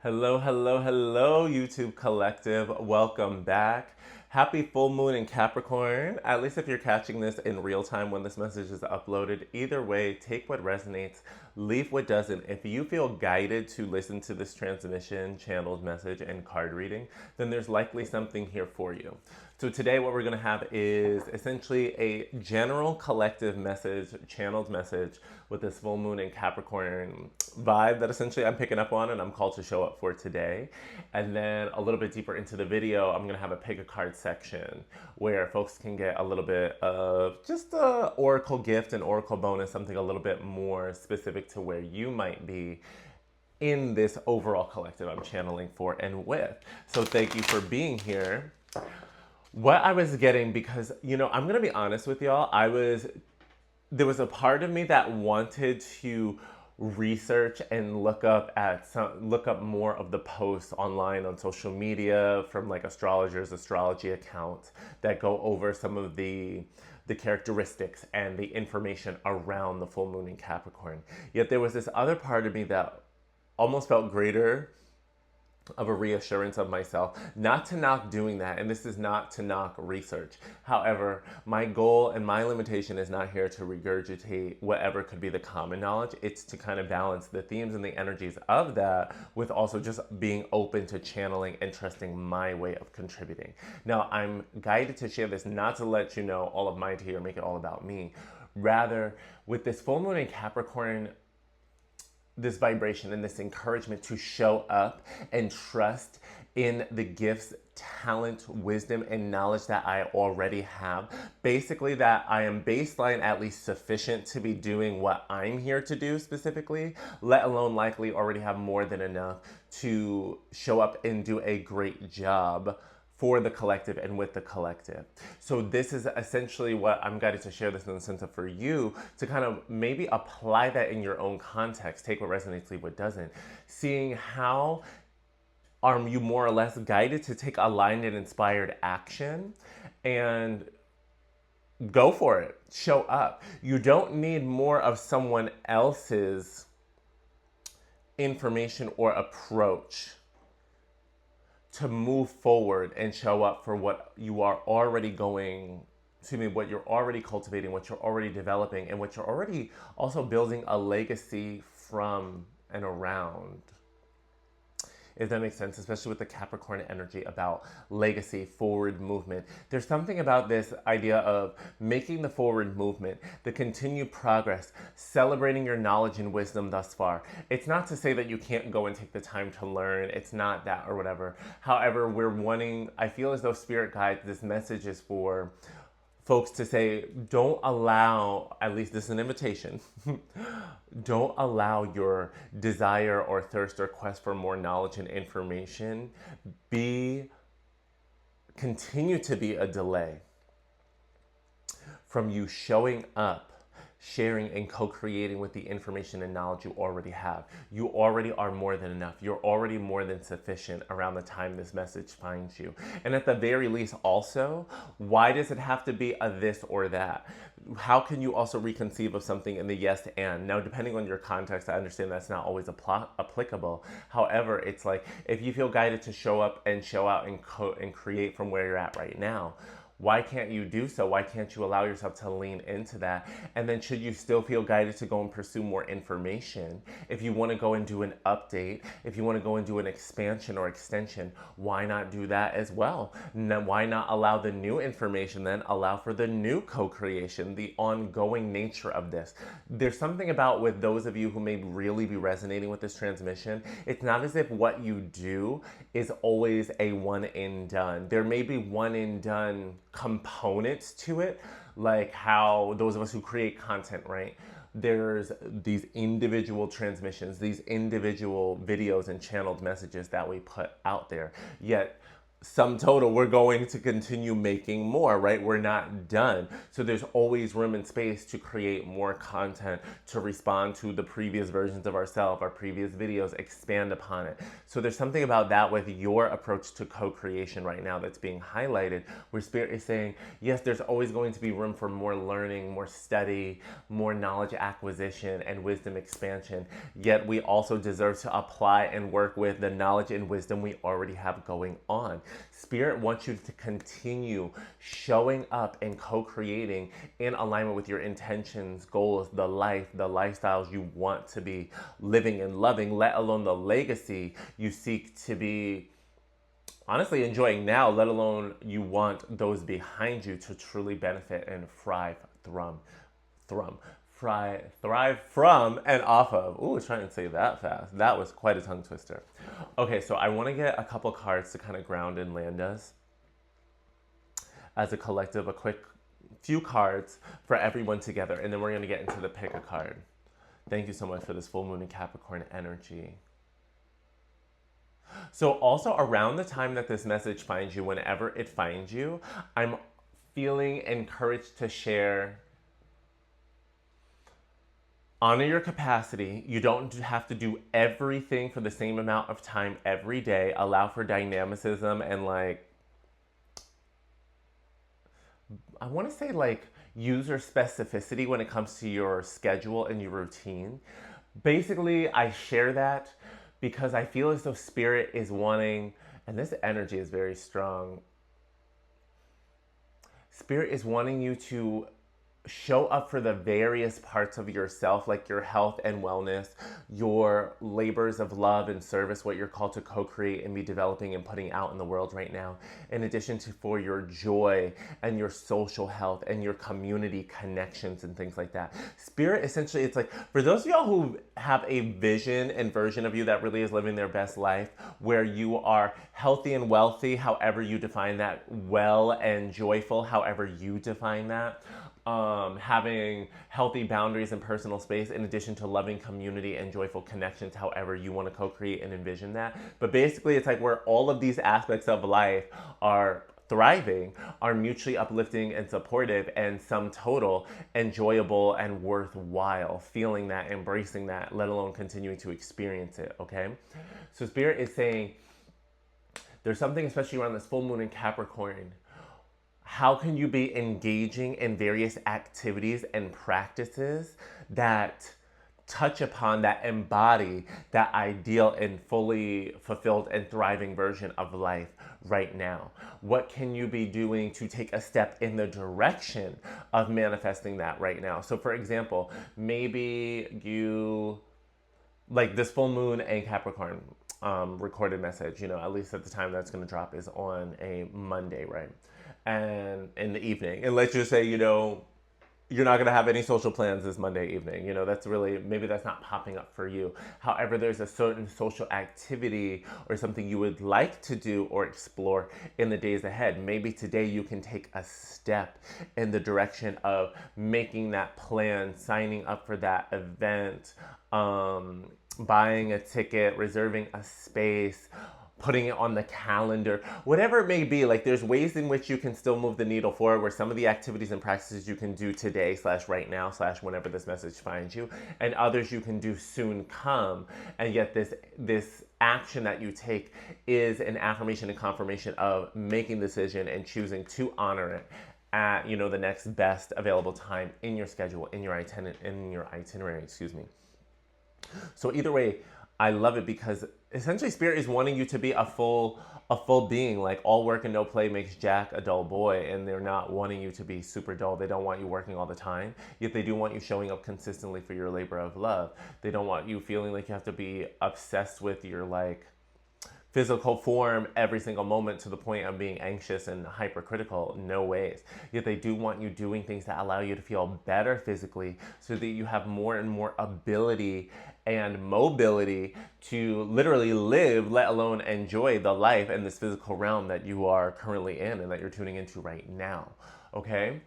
Hello, hello, hello, YouTube collective. Welcome back. Happy full moon in Capricorn. At least if you're catching this in real time when this message is uploaded. Either way, take what resonates, leave what doesn't. If you feel guided to listen to this transmission, channeled message, and card reading, then there's likely something here for you. So today what we're going to have is essentially a general collective message, channeled message with this full moon in Capricorn vibe that essentially I'm picking up on and I'm called to show up for today. And then a little bit deeper into the video, I'm going to have a pick a card section where folks can get a little bit of just a oracle gift, an oracle bonus, something a little bit more specific to where you might be in this overall collective I'm channeling for and with. So thank you for being here. What I was getting, because, I'm going to be honest with y'all, there was a part of me that wanted to research and look up more of the posts online on social media from like astrologers, astrology accounts that go over some of the characteristics and the information around the full moon in Capricorn. Yet there was this other part of me that almost felt greater of a reassurance of myself, not to knock doing that, and this is not to knock research. However, my goal and my limitation is not here to regurgitate whatever could be the common knowledge. It's to kind of balance the themes and the energies of that with also just being open to channeling and trusting my way of contributing. Now, I'm guided to share this not to let you know all of my tea or make it all about me. Rather, with this full moon in Capricorn, this vibration and this encouragement to show up and trust in the gifts, talent, wisdom, and knowledge that I already have. Basically, that I am baseline at least sufficient to be doing what I'm here to do specifically, let alone likely already have more than enough to show up and do a great job for the collective and with the collective. So this is essentially what I'm guided to share this in the sense of for you to kind of maybe apply that in your own context, take what resonates, leave what doesn't. Seeing how are you more or less guided to take aligned and inspired action and go for it, show up. You don't need more of someone else's information or approach to move forward and show up for what you are already what you're already cultivating, what you're already developing, and what you're already also building a legacy from and around. If that makes sense, especially with the Capricorn energy about legacy, forward movement. There's something about this idea of making the forward movement, the continued progress, celebrating your knowledge and wisdom thus far. It's not to say that you can't go and take the time to learn. It's not that or whatever. However, I feel as though Spirit Guide, this message is for folks to say, don't allow, at least this is an invitation, don't allow your desire or thirst or quest for more knowledge and information continue to be a delay from you showing up, sharing and co-creating with the information and knowledge you already have. You already are more than enough. You're already more than sufficient around the time this message finds you. And at the very least also, why does it have to be a this or that? How can you also reconceive of something in the yes and? Now, depending on your context, I understand that's not always applicable. However, it's like, if you feel guided to show up and show out and create from where you're at right now, why can't you do so? Why can't you allow yourself to lean into that? And then should you still feel guided to go and pursue more information, if you want to go and do an update, if you want to go and do an expansion or extension, why not do that as well? Why not allow the new information then allow for the new co-creation, the ongoing nature of this? There's something about with those of you who may really be resonating with this transmission, it's not as if what you do is always a one and done. There may be one and done components to it, like how those of us who create content, right? There's these individual transmissions, these individual videos and channeled messages that we put out there. Yet sum total, we're going to continue making more, right? We're not done. So there's always room and space to create more content, to respond to the previous versions of ourselves, our previous videos, expand upon it. So there's something about that with your approach to co-creation right now that's being highlighted, where Spirit is saying, yes, there's always going to be room for more learning, more study, more knowledge acquisition, and wisdom expansion. Yet we also deserve to apply and work with the knowledge and wisdom we already have going on. Spirit wants you to continue showing up and co-creating in alignment with your intentions, goals, the life, the lifestyles you want to be living and loving, let alone the legacy you seek to be honestly enjoying now, let alone you want those behind you to truly benefit and thrive from and off of. Ooh, I was trying to say that fast. That was quite a tongue twister. Okay, so I want to get a couple cards to kind of ground and land us as a collective, a quick few cards for everyone together, and then we're going to get into the pick a card. Thank you so much for this full moon in Capricorn energy. So also around the time that this message finds you, whenever it finds you, I'm feeling encouraged to share. Honor your capacity. You don't have to do everything for the same amount of time every day. Allow for dynamicism and I want to say user specificity when it comes to your schedule and your routine. Basically, I share that because I feel as though Spirit is wanting, and this energy is very strong. Spirit is wanting you to show up for the various parts of yourself, like your health and wellness, your labors of love and service, what you're called to co-create and be developing and putting out in the world right now, in addition to for your joy and your social health and your community connections and things like that. Spirit, essentially, it's like, for those of y'all who have a vision and version of you that really is living their best life, where you are healthy and wealthy, however you define that, well and joyful, however you define that, having healthy boundaries and personal space, in addition to loving community and joyful connections, however you want to co-create and envision that. But basically, it's like where all of these aspects of life are thriving, are mutually uplifting and supportive, and sum total enjoyable and worthwhile. Feeling that, embracing that, let alone continuing to experience it, okay? So Spirit is saying there's something, especially around this full moon in Capricorn. How can you be engaging in various activities and practices that touch upon, that embody that ideal and fully fulfilled and thriving version of life right now? What can you be doing to take a step in the direction of manifesting that right now? So for example, maybe you, like this full moon in Capricorn, recorded message, at least at the time that's going to drop, is on a Monday, right? And in the evening. And let's just say, you're not going to have any social plans this Monday evening. That's really, maybe that's not popping up for you. However, there's a certain social activity or something you would like to do or explore in the days ahead. Maybe today you can take a step in the direction of making that plan, signing up for that event, buying a ticket, reserving a space, putting it on the calendar, whatever it may be. Like, there's ways in which you can still move the needle forward, where some of the activities and practices you can do today / right now / whenever this message finds you, and others you can do soon come. And yet this action that you take is an affirmation and confirmation of making the decision and choosing to honor it at, the next best available time in your schedule, in your itinerary, excuse me. So either way, I love it because essentially Spirit is wanting you to be a full being. Like, all work and no play makes Jack a dull boy, and they're not wanting you to be super dull. They don't want you working all the time, yet they do want you showing up consistently for your labor of love. They don't want you feeling like you have to be obsessed with your physical form every single moment to the point of being anxious and hypercritical. No ways. Yet they do want you doing things that allow you to feel better physically, so that you have more and more ability and mobility to literally live, let alone enjoy the life and this physical realm that you are currently in and that you're tuning into right now. Okay?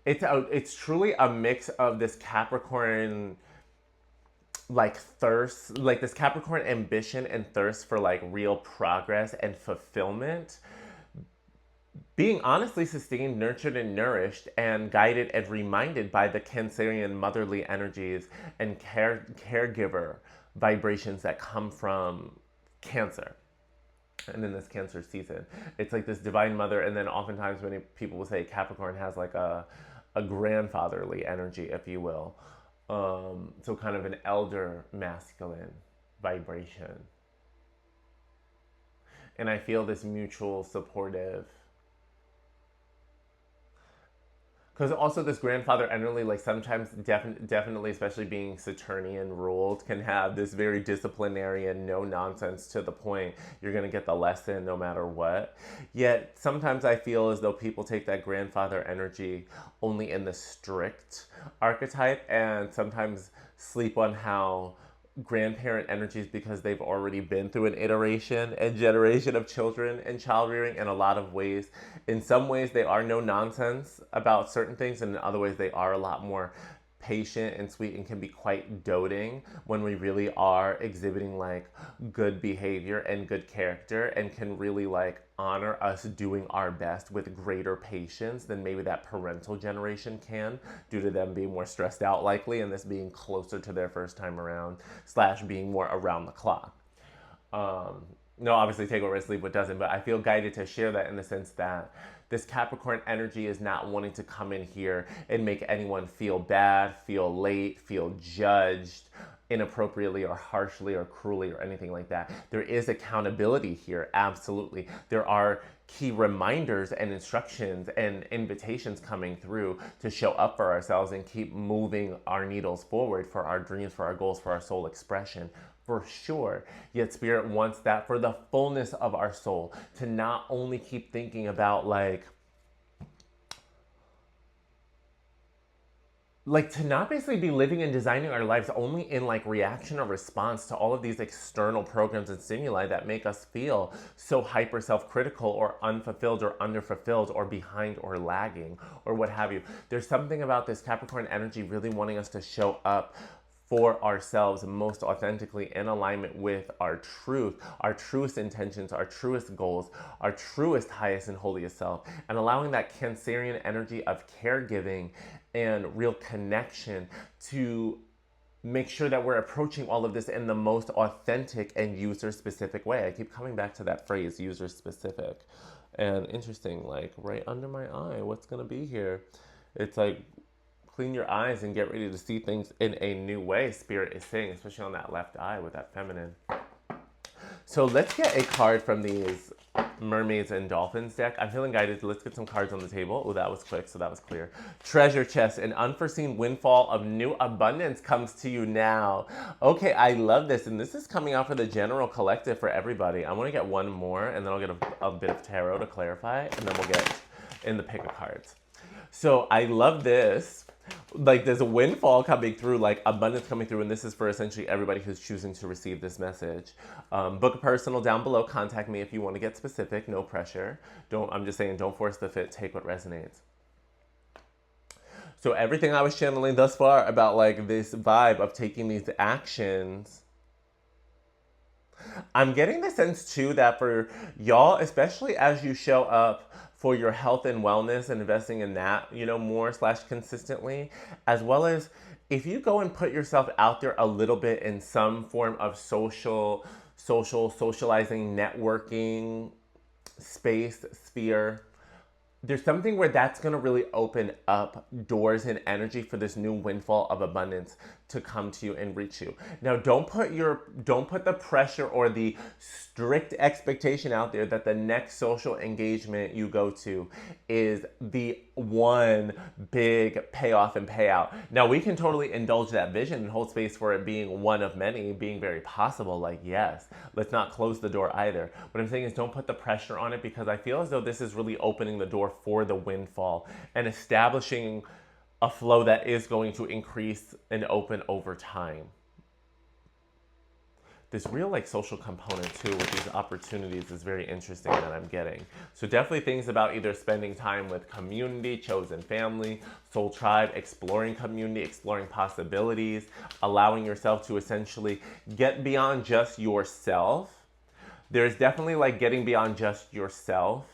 It's truly a mix of this Capricorn like thirst, like this Capricorn ambition and thirst for like real progress and fulfillment, being honestly sustained, nurtured, and nourished, and guided and reminded by the Cancerian motherly energies and caregiver vibrations that come from Cancer. And in this Cancer season, it's like this divine mother, and then oftentimes many people will say Capricorn has like a grandfatherly energy, if you will. So kind of an elder masculine vibration. And I feel this mutual supportive, because also this grandfather energy, like sometimes definitely, especially being Saturnian ruled, can have this very disciplinarian, no nonsense to the point. You're going to get the lesson no matter what. Yet sometimes I feel as though people take that grandfather energy only in the strict archetype and sometimes sleep on how grandparent energies, because they've already been through an iteration and generation of children and child rearing in a lot of ways. In some ways, they are no nonsense about certain things, and in other ways, they are a lot more patient and sweet and can be quite doting when we really are exhibiting like good behavior and good character, and can really like honor us doing our best with greater patience than maybe that parental generation can, due to them being more stressed out likely, and this being closer to their first time around / being more around the clock. No, obviously take what sleep, what doesn't, but I feel guided to share that in the sense that this Capricorn energy is not wanting to come in here and make anyone feel bad, feel late, feel judged inappropriately or harshly or cruelly or anything like that. There is accountability here, absolutely. There are key reminders and instructions and invitations coming through to show up for ourselves and keep moving our needles forward for our dreams, for our goals, for our soul expression, for sure. Yet Spirit wants that for the fullness of our soul, to not only keep thinking about like to not basically be living and designing our lives only in like reaction or response to all of these external programs and stimuli that make us feel so hyper self-critical or unfulfilled or underfulfilled or behind or lagging or what have you. There's something about this Capricorn energy really wanting us to show up for ourselves most authentically in alignment with our truth, our truest intentions, our truest goals, our truest, highest, and holiest self, and allowing that Cancerian energy of caregiving and real connection to make sure that we're approaching all of this in the most authentic and user-specific way. I keep coming back to that phrase, user-specific. And interesting, like right under my eye, what's gonna be here? It's like, clean your eyes and get ready to see things in a new way, Spirit is saying, especially on that left eye with that feminine. So let's get a card from these Mermaids and Dolphins deck. I'm feeling guided. Let's get some cards on the table. Oh, that was quick, so that was clear. Treasure chest, an unforeseen windfall of new abundance comes to you now. Okay, I love this. And this is coming out for the general collective for everybody. I want to get one more, and then I'll get a bit of tarot to clarify, and then we'll get in the pick of cards. So I love this. Like there's a windfall coming through, like abundance coming through, and this is for essentially everybody who's choosing to receive this message. Book a personal down below. Contact me if you want to get specific. No pressure. I'm just saying, don't force the fit. Take what resonates. So everything I was channeling thus far about like this vibe of taking these actions, I'm getting the sense too that for y'all, especially as you show up for your health and wellness and investing in that, more / consistently, as well as if you go and put yourself out there a little bit in some form of socializing, networking space, sphere, there's something where that's going to really open up doors and energy for this new windfall of abundance to come to you and reach you. Now, don't put the pressure or the strict expectation out there that the next social engagement you go to is the one big payoff and payout. Now, we can totally indulge that vision and hold space for it being one of many, being very possible. Like, yes, let's not close the door either. What I'm saying is don't put the pressure on it, because I feel as though this is really opening the door for the windfall and establishing a flow that is going to increase and open over time. this real like social component too with these opportunities is very interesting that I'm getting. So definitely things about either spending time with community, chosen family, soul tribe, exploring community, exploring possibilities, allowing yourself to essentially get beyond just yourself. There's definitely like getting beyond just yourself,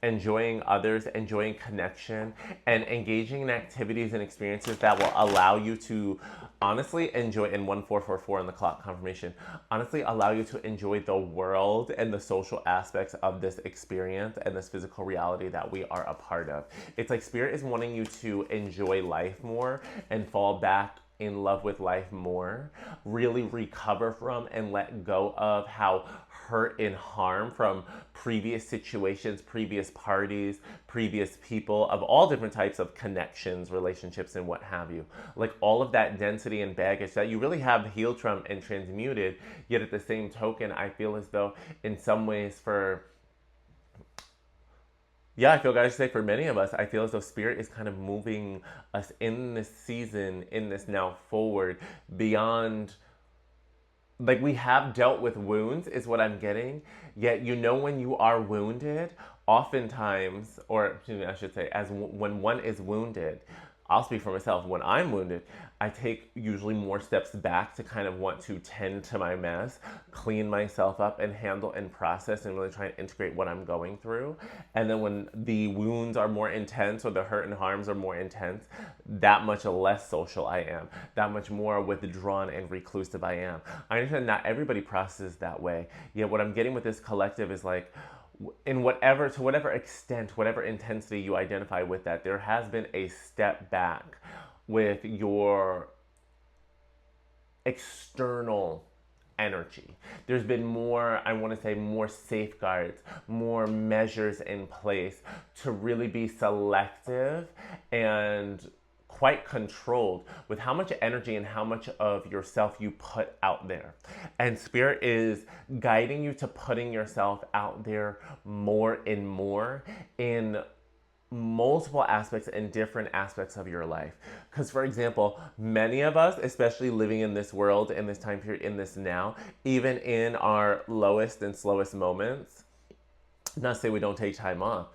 enjoying others, enjoying connection, and engaging in activities and experiences that will allow you to honestly enjoy, in 1444 on the clock confirmation, honestly allow you to enjoy the world and the social aspects of this experience and this physical reality that we are a part of. It's like Spirit is wanting you to enjoy life more and fall back in love with life more, really recover from and let go of how hurt and harm from previous situations, previous parties, previous people of all different types of connections, relationships, and what have you. Like all of that density and baggage that you really have healed from and transmuted, yet at the same token, I feel as though in some ways I feel guys say for many of us, I feel as though Spirit is kind of moving us in this season, in this now forward, beyond, like we have dealt with wounds is what I'm getting. Yet when you are wounded, oftentimes, or excuse me, I should say, when one is wounded, I'll speak for myself. When I'm wounded, I take usually more steps back to kind of want to tend to my mess, clean myself up, and handle and process and really try and integrate what I'm going through. And then when the wounds are more intense or the hurt and harms are more intense, that much less social I am, that much more withdrawn and reclusive I am. I understand not everybody processes that way. Yet what I'm getting with this collective is like, to whatever extent, whatever intensity you identify with that, there has been a step back with your external energy. There's been more, I want to say, more safeguards, more measures in place to really be selective and quite controlled with how much energy and how much of yourself you put out there. And Spirit is guiding you to putting yourself out there more and more in multiple aspects and different aspects of your life. Because, for example, many of us, especially living in this world, in this time period, in this now, even in our lowest and slowest moments, not to say we don't take time off,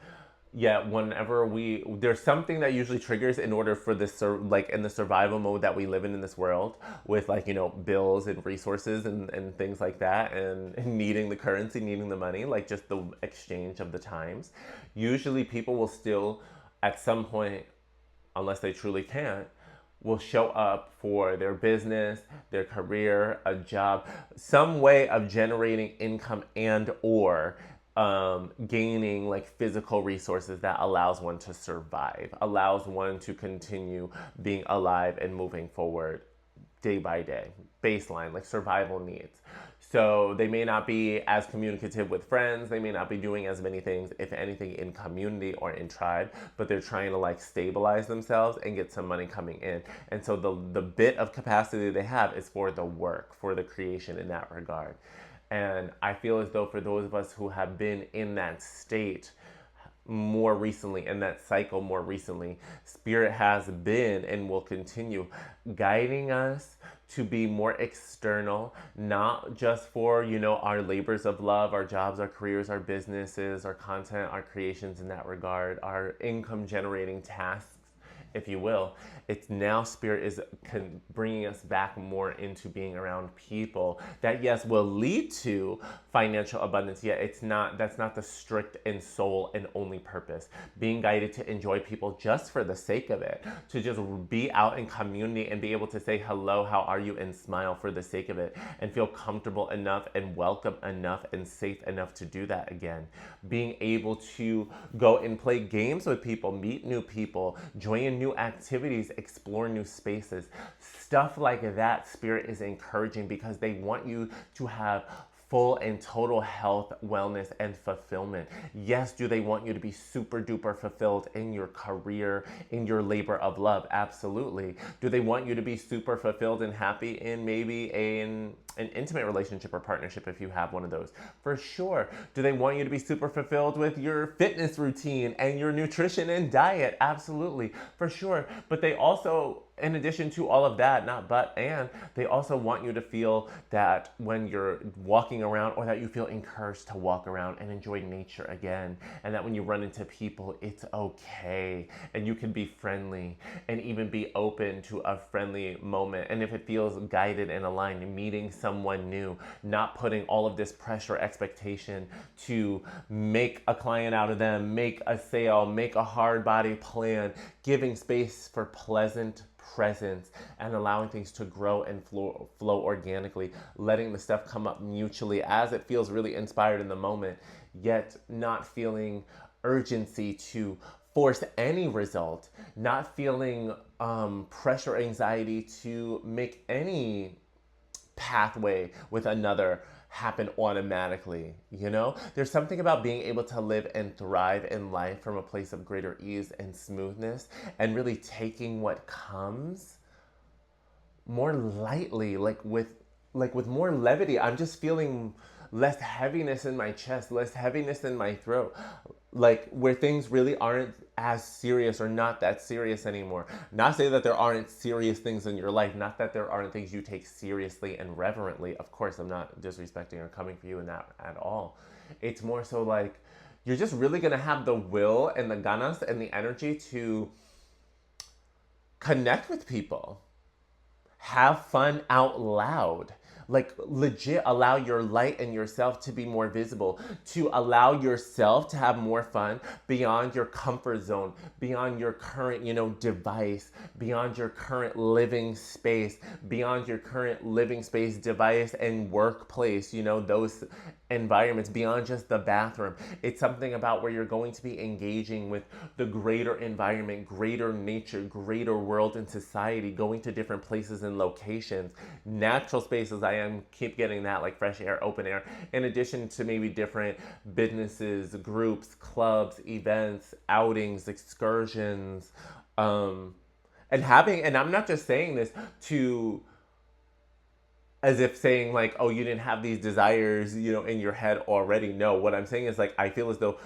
yet whenever there's something that usually triggers in order for this, like in the survival mode that we live in this world with bills and resources and things like that, and needing the currency, needing the money, like just the exchange of the times. Usually people will still at some point, unless they truly can't, will show up for their business, their career, a job, some way of generating income and or gaining like physical resources that allows one to survive, allows one to continue being alive and moving forward day by day, baseline, like survival needs. So they may not be as communicative with friends, they may not be doing as many things, if anything, in community or in tribe, but they're trying to like stabilize themselves and get some money coming in. And so the bit of capacity they have is for the work, for the creation in that regard. And I feel as though for those of us who have been in that state more recently, in that cycle more recently, Spirit has been and will continue guiding us to be more external, not just for, our labors of love, our jobs, our careers, our businesses, our content, our creations in that regard, our income generating tasks, if you will. It's now Spirit is bringing us back more into being around people that, yes, will lead to financial abundance, yet that's not the strict and sole and only purpose. Being guided to enjoy people just for the sake of it, to just be out in community and be able to say hello, how are you, and smile for the sake of it, and feel comfortable enough and welcome enough and safe enough to do that again. Being able to go and play games with people, meet new people, join in new activities, explore new spaces. Stuff like that Spirit is encouraging because they want you to have full and total health, wellness, and fulfillment. Yes, do they want you to be super duper fulfilled in your career, in your labor of love? Absolutely. Do they want you to be super fulfilled and happy in maybe an intimate relationship or partnership if you have one of those? For sure. Do they want you to be super fulfilled with your fitness routine and your nutrition and diet? Absolutely. For sure. But they also in addition to all of that, not but, and they also want you to feel that when you're walking around, or that you feel encouraged to walk around and enjoy nature again. And that when you run into people, it's okay. And you can be friendly and even be open to a friendly moment. And if it feels guided and aligned, meeting someone new, not putting all of this pressure, expectation to make a client out of them, make a sale, make a hard body plan, giving space for pleasant presence and allowing things to grow and flow organically, letting the stuff come up mutually as it feels really inspired in the moment, yet not feeling urgency to force any result, not feeling pressure, anxiety to make any pathway with another happen automatically. There's something about being able to live and thrive in life from a place of greater ease and smoothness, and really taking what comes more lightly, like with more levity. I'm just feeling less heaviness in my chest, less heaviness in my throat, like where things really aren't as serious or not that serious anymore. Not say that there aren't serious things in your life, not that there aren't things you take seriously and reverently. Of course, I'm not disrespecting or coming for you in that at all. It's more so like you're just really gonna have the will and the ganas and the energy to connect with people, have fun out loud, like legit allow your light and yourself to be more visible, to allow yourself to have more fun beyond your comfort zone, beyond your current, device, beyond your current living space, beyond your current living space, device, and workplace, those environments, beyond just the bathroom. It's something about where you're going to be engaging with the greater environment, greater nature, greater world and society, going to different places and locations, natural spaces. I am keep getting that, like fresh air, open air, in addition to maybe different businesses, groups, clubs, events, outings, excursions, and I'm not just saying this to as if saying like, oh, you didn't have these desires, in your head already. No, what I'm saying is like, I feel as though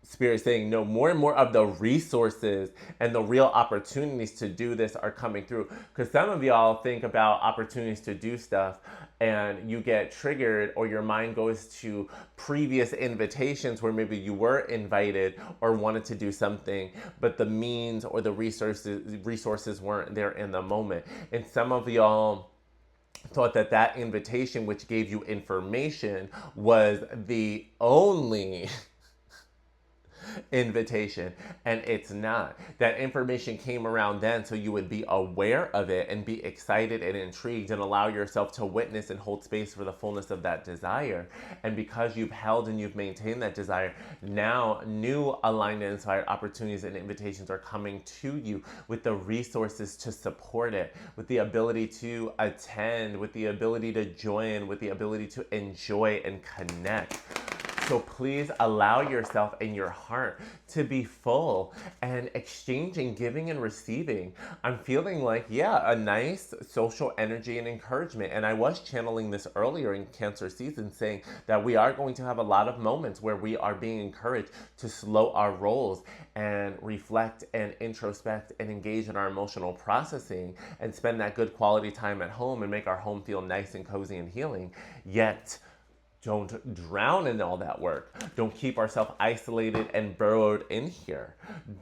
Spirit saying, no, more and more of the resources and the real opportunities to do this are coming through. Because some of y'all think about opportunities to do stuff and you get triggered, or your mind goes to previous invitations where maybe you were invited or wanted to do something, but the means or the resources weren't there in the moment. And some of y'all thought that invitation, which gave you information, was the only invitation, and it's not. That information came around then so you would be aware of it and be excited and intrigued and allow yourself to witness and hold space for the fullness of that desire. And because you've held and you've maintained that desire, now new aligned and inspired opportunities and invitations are coming to you with the resources to support it, with the ability to attend, with the ability to join, with the ability to enjoy and connect. So please allow yourself and your heart to be full and exchanging, giving and receiving. I'm feeling like, a nice social energy and encouragement. And I was channeling this earlier in Cancer season, saying that we are going to have a lot of moments where we are being encouraged to slow our rolls and reflect and introspect and engage in our emotional processing and spend that good quality time at home and make our home feel nice and cozy and healing. Yet, don't drown in all that work. Don't keep ourselves isolated and burrowed in here.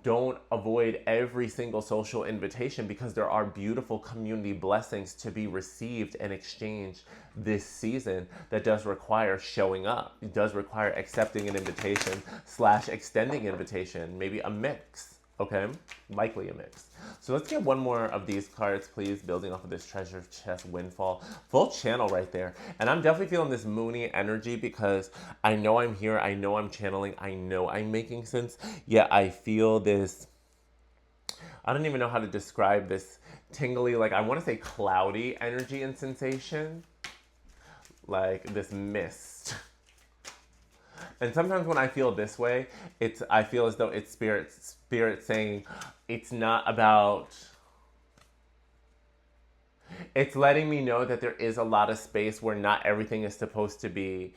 Don't avoid every single social invitation, because there are beautiful community blessings to be received and exchanged this season that does require showing up. It does require accepting an invitation / extending invitation, maybe a mix. Okay, likely a mix. So let's get one more of these cards, please, building off of this treasure chest windfall. Full channel right there. And I'm definitely feeling this moony energy, because I know I'm here, I know I'm channeling, I know I'm making sense, yet I feel this, I don't even know how to describe this tingly, like I want to say cloudy energy and sensation, like this mist. And sometimes when I feel this way, I feel as though it's spirit saying it's not about, it's letting me know that there is a lot of space where not everything is supposed to be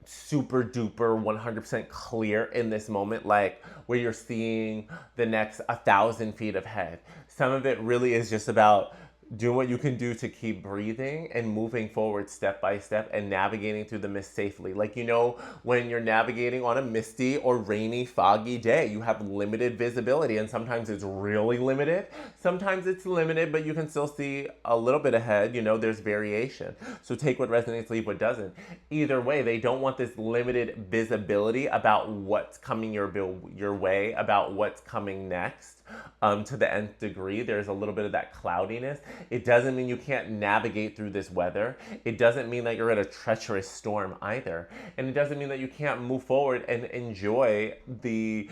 super duper 100% clear in this moment, like where you're seeing the next 1,000 feet ahead. Some of it really is just about doing what you can do to keep breathing and moving forward step by step and navigating through the mist safely. Like, you know, when you're navigating on a misty or rainy, foggy day, you have limited visibility, and sometimes it's really limited. Sometimes it's limited, but you can still see a little bit ahead. You know, there's variation. So take what resonates, leave what doesn't. Either way, they don't want this limited visibility about what's coming your way, about what's coming next. To the nth degree, there's a little bit of that cloudiness. It doesn't mean you can't navigate through this weather. It doesn't mean that you're in a treacherous storm either. And it doesn't mean that you can't move forward and enjoy the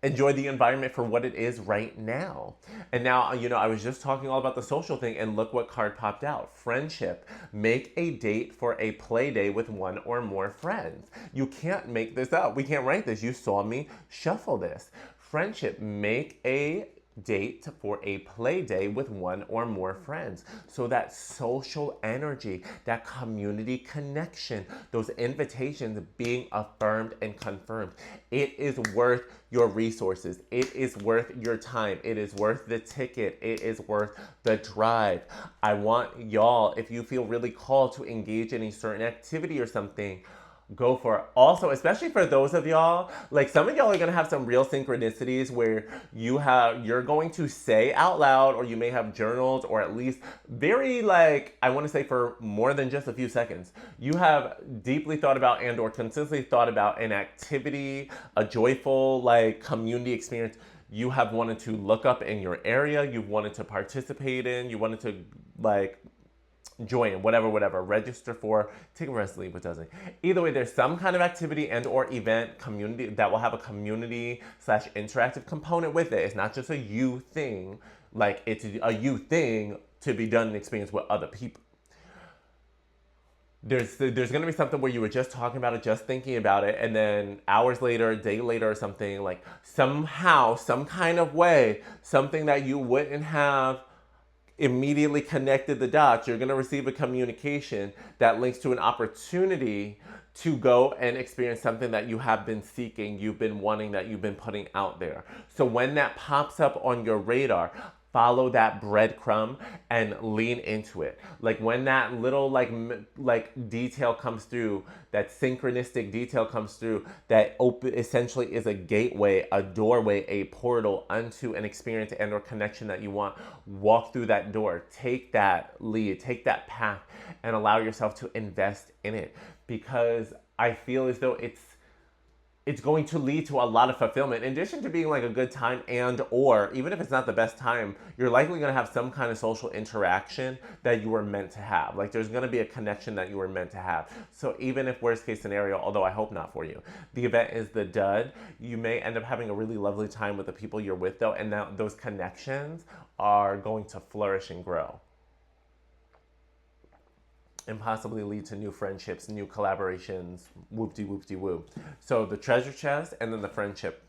environment for what it is right now. And now, you know, I was just talking all about the social thing, and look what card popped out. Friendship. Make a date for a play day with one or more friends. You can't make this up. We can't write this. You saw me shuffle this. Friendship. Make a date for a play day with one or more friends. So that social energy, that community connection, those invitations being affirmed and confirmed. It is worth your resources. It is worth your time. It is worth the ticket. It is worth the drive. I want y'all, if you feel really called to engage in a certain activity or something, go for it. Also, especially for those of y'all, like some of y'all are gonna have some real synchronicities where you're going to say out loud, or you may have journals, or at least very, like, I want to say for more than just a few seconds, you have deeply thought about and or consistently thought about an activity, a joyful like community experience you have wanted to look up in your area, you've wanted to participate in, you wanted to like join, whatever, register for, take a rest, leave what doesn't. Either way, there's some kind of activity and or event community that will have a community / interactive component with it. It's not just a you thing, like it's a you thing to be done and experienced with other people. There's going to be something where you were just talking about it, just thinking about it, and then hours later, a day later or something, like somehow, some kind of way, something that you wouldn't have immediately connected the dots, you're going to receive a communication that links to an opportunity to go and experience something that you have been seeking, you've been wanting, that you've been putting out there. So when that pops up on your radar, follow that breadcrumb and lean into it. Like when that little like detail comes through, that synchronistic detail comes through, that essentially is a gateway, a doorway, a portal unto an experience and or connection that you want. Walk through that door, take that lead, take that path, and allow yourself to invest in it, because I feel as though it's going to lead to a lot of fulfillment. In addition to being like a good time, and or even if it's not the best time, you're likely going to have some kind of social interaction that you were meant to have. Like there's going to be a connection that you were meant to have. So even if worst case scenario, although I hope not for you, the event is the dud, you may end up having a really lovely time with the people you're with though, and now those connections are going to flourish and grow. And possibly lead to new friendships, new collaborations, whoop-de-whoop-de-woo. So the treasure chest and then the friendship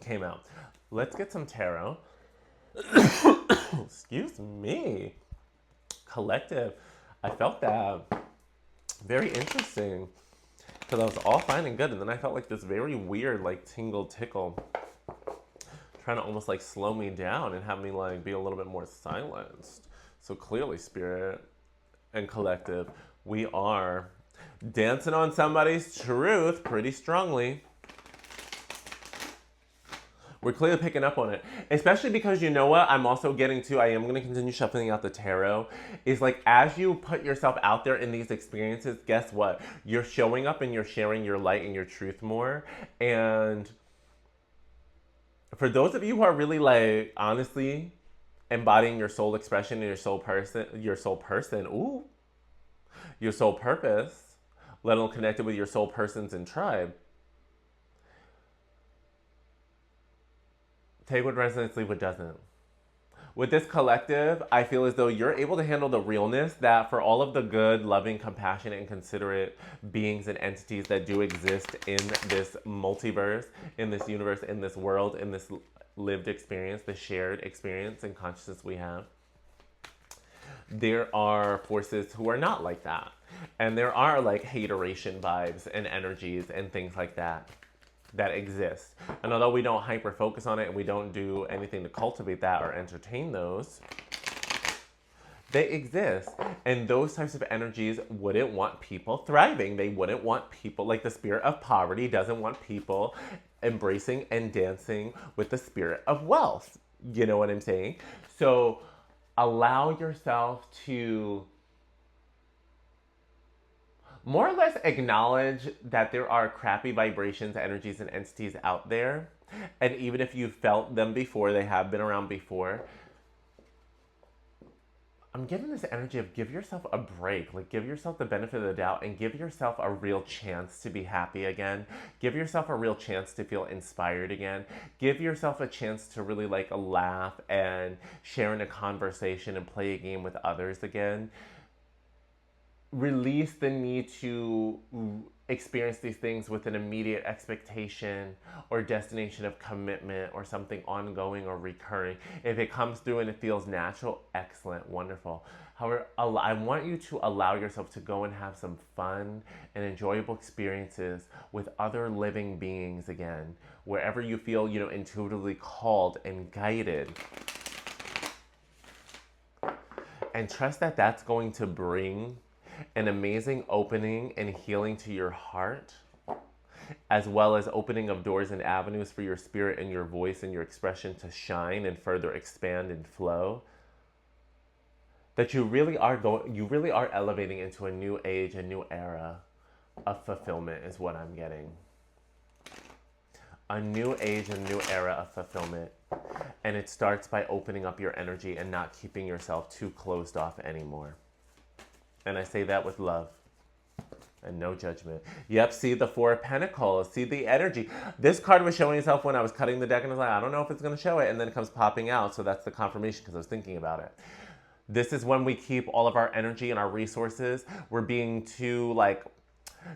came out. Let's get some tarot. Excuse me. Collective. I felt that. Very interesting. Because I was all fine and good, and then I felt like this very weird, like, tingle tickle. Trying to almost, like, slow me down and have me, like, be a little bit more silenced. So clearly, Spirit and collective, we are dancing on somebody's truth pretty strongly. We're clearly picking up on it, especially because you know what I'm also getting to, I am going to continue shuffling out the tarot, is like as you put yourself out there in these experiences, guess what? You're showing up and you're sharing your light and your truth more. And for those of you who are really like honestly embodying your soul expression and your soul person, your soul purpose, let alone connected with your soul persons and tribe. Take what resonates, leave what doesn't. With this collective, I feel as though you're able to handle the realness that for all of the good, loving, compassionate, and considerate beings and entities that do exist in this multiverse, in this universe, in this world, in this lived experience, the shared experience and consciousness we have, there are forces who are not like that. And there are like hateration vibes and energies and things like that that exist. And although we don't hyper focus on it and we don't do anything to cultivate that or entertain those, they exist. And those types of energies wouldn't want people thriving. They wouldn't want people, like the spirit of poverty doesn't want people embracing and dancing with the spirit of wealth. You know what I'm saying? So allow yourself to more or less acknowledge that there are crappy vibrations, energies, and entities out there. And even if you've felt them before, they have been around before. I'm getting this energy of give yourself a break. Like, give yourself the benefit of the doubt and give yourself a real chance to be happy again. Give yourself a real chance to feel inspired again. Give yourself a chance to really like laugh and share in a conversation and play a game with others again. Release the need to experience these things with an immediate expectation or destination of commitment or something ongoing or recurring. If it comes through and it feels natural, excellent, wonderful. However, I want you to allow yourself to go and have some fun and enjoyable experiences with other living beings again, wherever you feel, intuitively called and guided. And trust that that's going to bring an amazing opening and healing to your heart, as well as opening of doors and avenues for your spirit and your voice and your expression to shine and further expand and flow. That you really are elevating into a new age, a new era of fulfillment is what I'm getting. A new age, a new era of fulfillment. And it starts by opening up your energy and not keeping yourself too closed off anymore. And I say that with love and no judgment. Yep, see the Four of Pentacles. See the energy. This card was showing itself when I was cutting the deck and I was like, I don't know if it's going to show it. And then it comes popping out. So that's the confirmation because I was thinking about it. This is when we keep all of our energy and our resources. We're being too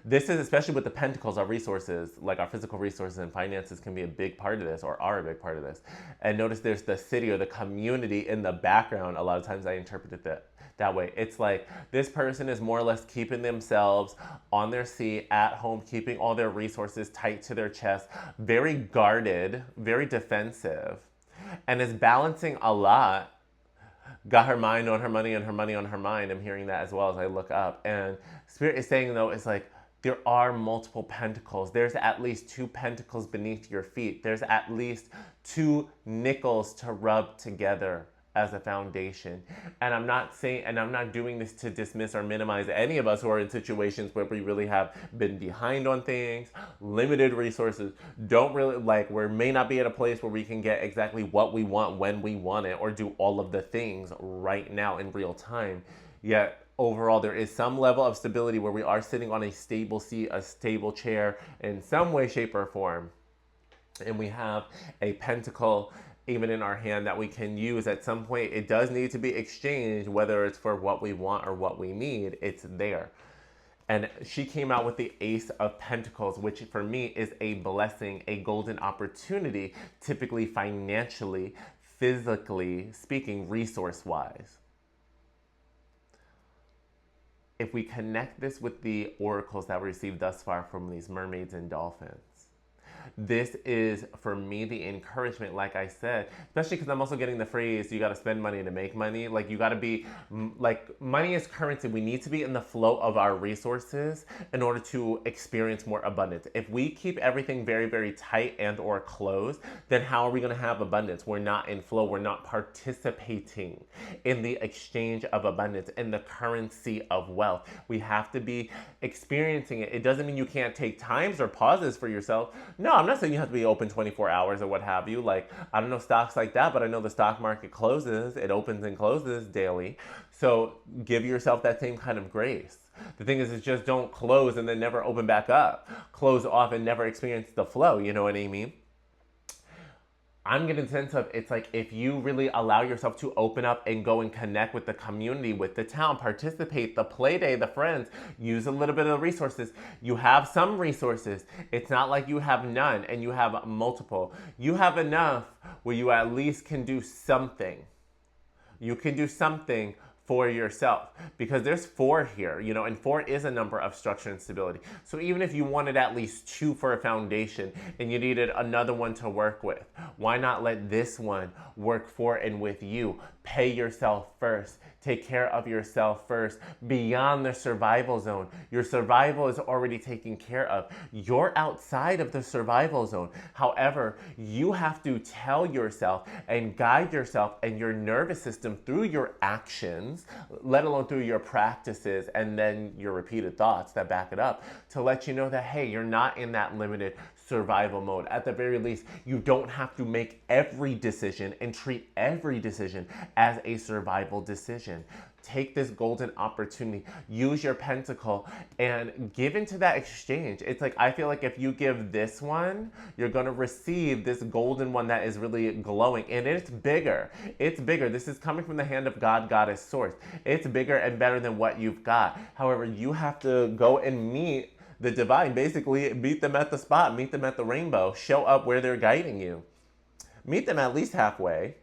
this is especially with the Pentacles, our resources, like our physical resources and finances can be a big part of this or are a big part of this. And notice there's the city or the community in the background. A lot of times I interpret it that way. It's like this person is more or less keeping themselves on their seat at home, keeping all their resources tight to their chest, very guarded, very defensive, and is balancing a lot. Got her mind on her money and her money on her mind. I'm hearing that as well as I look up. And Spirit is saying, though, it's like there are multiple pentacles. There's at least 2 pentacles beneath your feet. There's at least 2 nickels to rub together as a foundation. And I'm not doing this to dismiss or minimize any of us who are in situations where we really have been behind on things, limited resources, we may not be at a place where we can get exactly what we want when we want it or do all of the things right now in real time. Yet overall, there is some level of stability where we are sitting on a stable seat, a stable chair in some way, shape, or form. And we have a pentacle even in our hand that we can use at some point. It does need to be exchanged, whether it's for what we want or what we need, it's there. And she came out with the Ace of Pentacles, which for me is a blessing, a golden opportunity, typically financially, physically speaking, resource-wise. If we connect this with the oracles that we received thus far from these mermaids and dolphins, this is, for me, the encouragement, like I said, especially because I'm also getting the phrase, you got to spend money to make money. Like, you got to be, money is currency. We need to be in the flow of our resources in order to experience more abundance. If we keep everything very, very tight and or closed, then how are we going to have abundance? We're not in flow. We're not participating in the exchange of abundance, in the currency of wealth. We have to be experiencing it. It doesn't mean you can't take times or pauses for yourself. No, I'm not saying you have to be open 24 hours or what have you. I don't know stocks like that, but I know the stock market closes. It opens and closes daily. So give yourself that same kind of grace. The thing is just don't close and then never open back up. Close off and never experience the flow. You know what I mean? I'm getting a sense of, it's like if you really allow yourself to open up and go and connect with the community, with the town, participate, the play day, the friends, use a little bit of the resources. You have some resources. It's not like you have none and you have multiple. You have enough where you at least can do something. You can do something for yourself, because there's 4 here, and 4 is a number of structure and stability. So even if you wanted at least 2 for a foundation and you needed another one to work with, why not let this one work for and with you? Pay yourself first. Take care of yourself first. Beyond the survival zone. Your survival is already taken care of. You're outside of the survival zone. However, you have to tell yourself and guide yourself and your nervous system through your actions, let alone through your practices and then your repeated thoughts that back it up, to let you know that, hey, you're not in that limited survival mode. At the very least, you don't have to make every decision and treat every decision as a survival decision. Take this golden opportunity, use your pentacle, and give into that exchange. It's like, I feel like if you give this one, you're going to receive this golden one that is really glowing, and it's bigger. It's bigger. This is coming from the hand of God, Goddess, Source. It's bigger and better than what you've got. However, you have to go and meet the divine. Basically, meet them at the spot, meet them at the rainbow, show up where they're guiding you. Meet them at least halfway.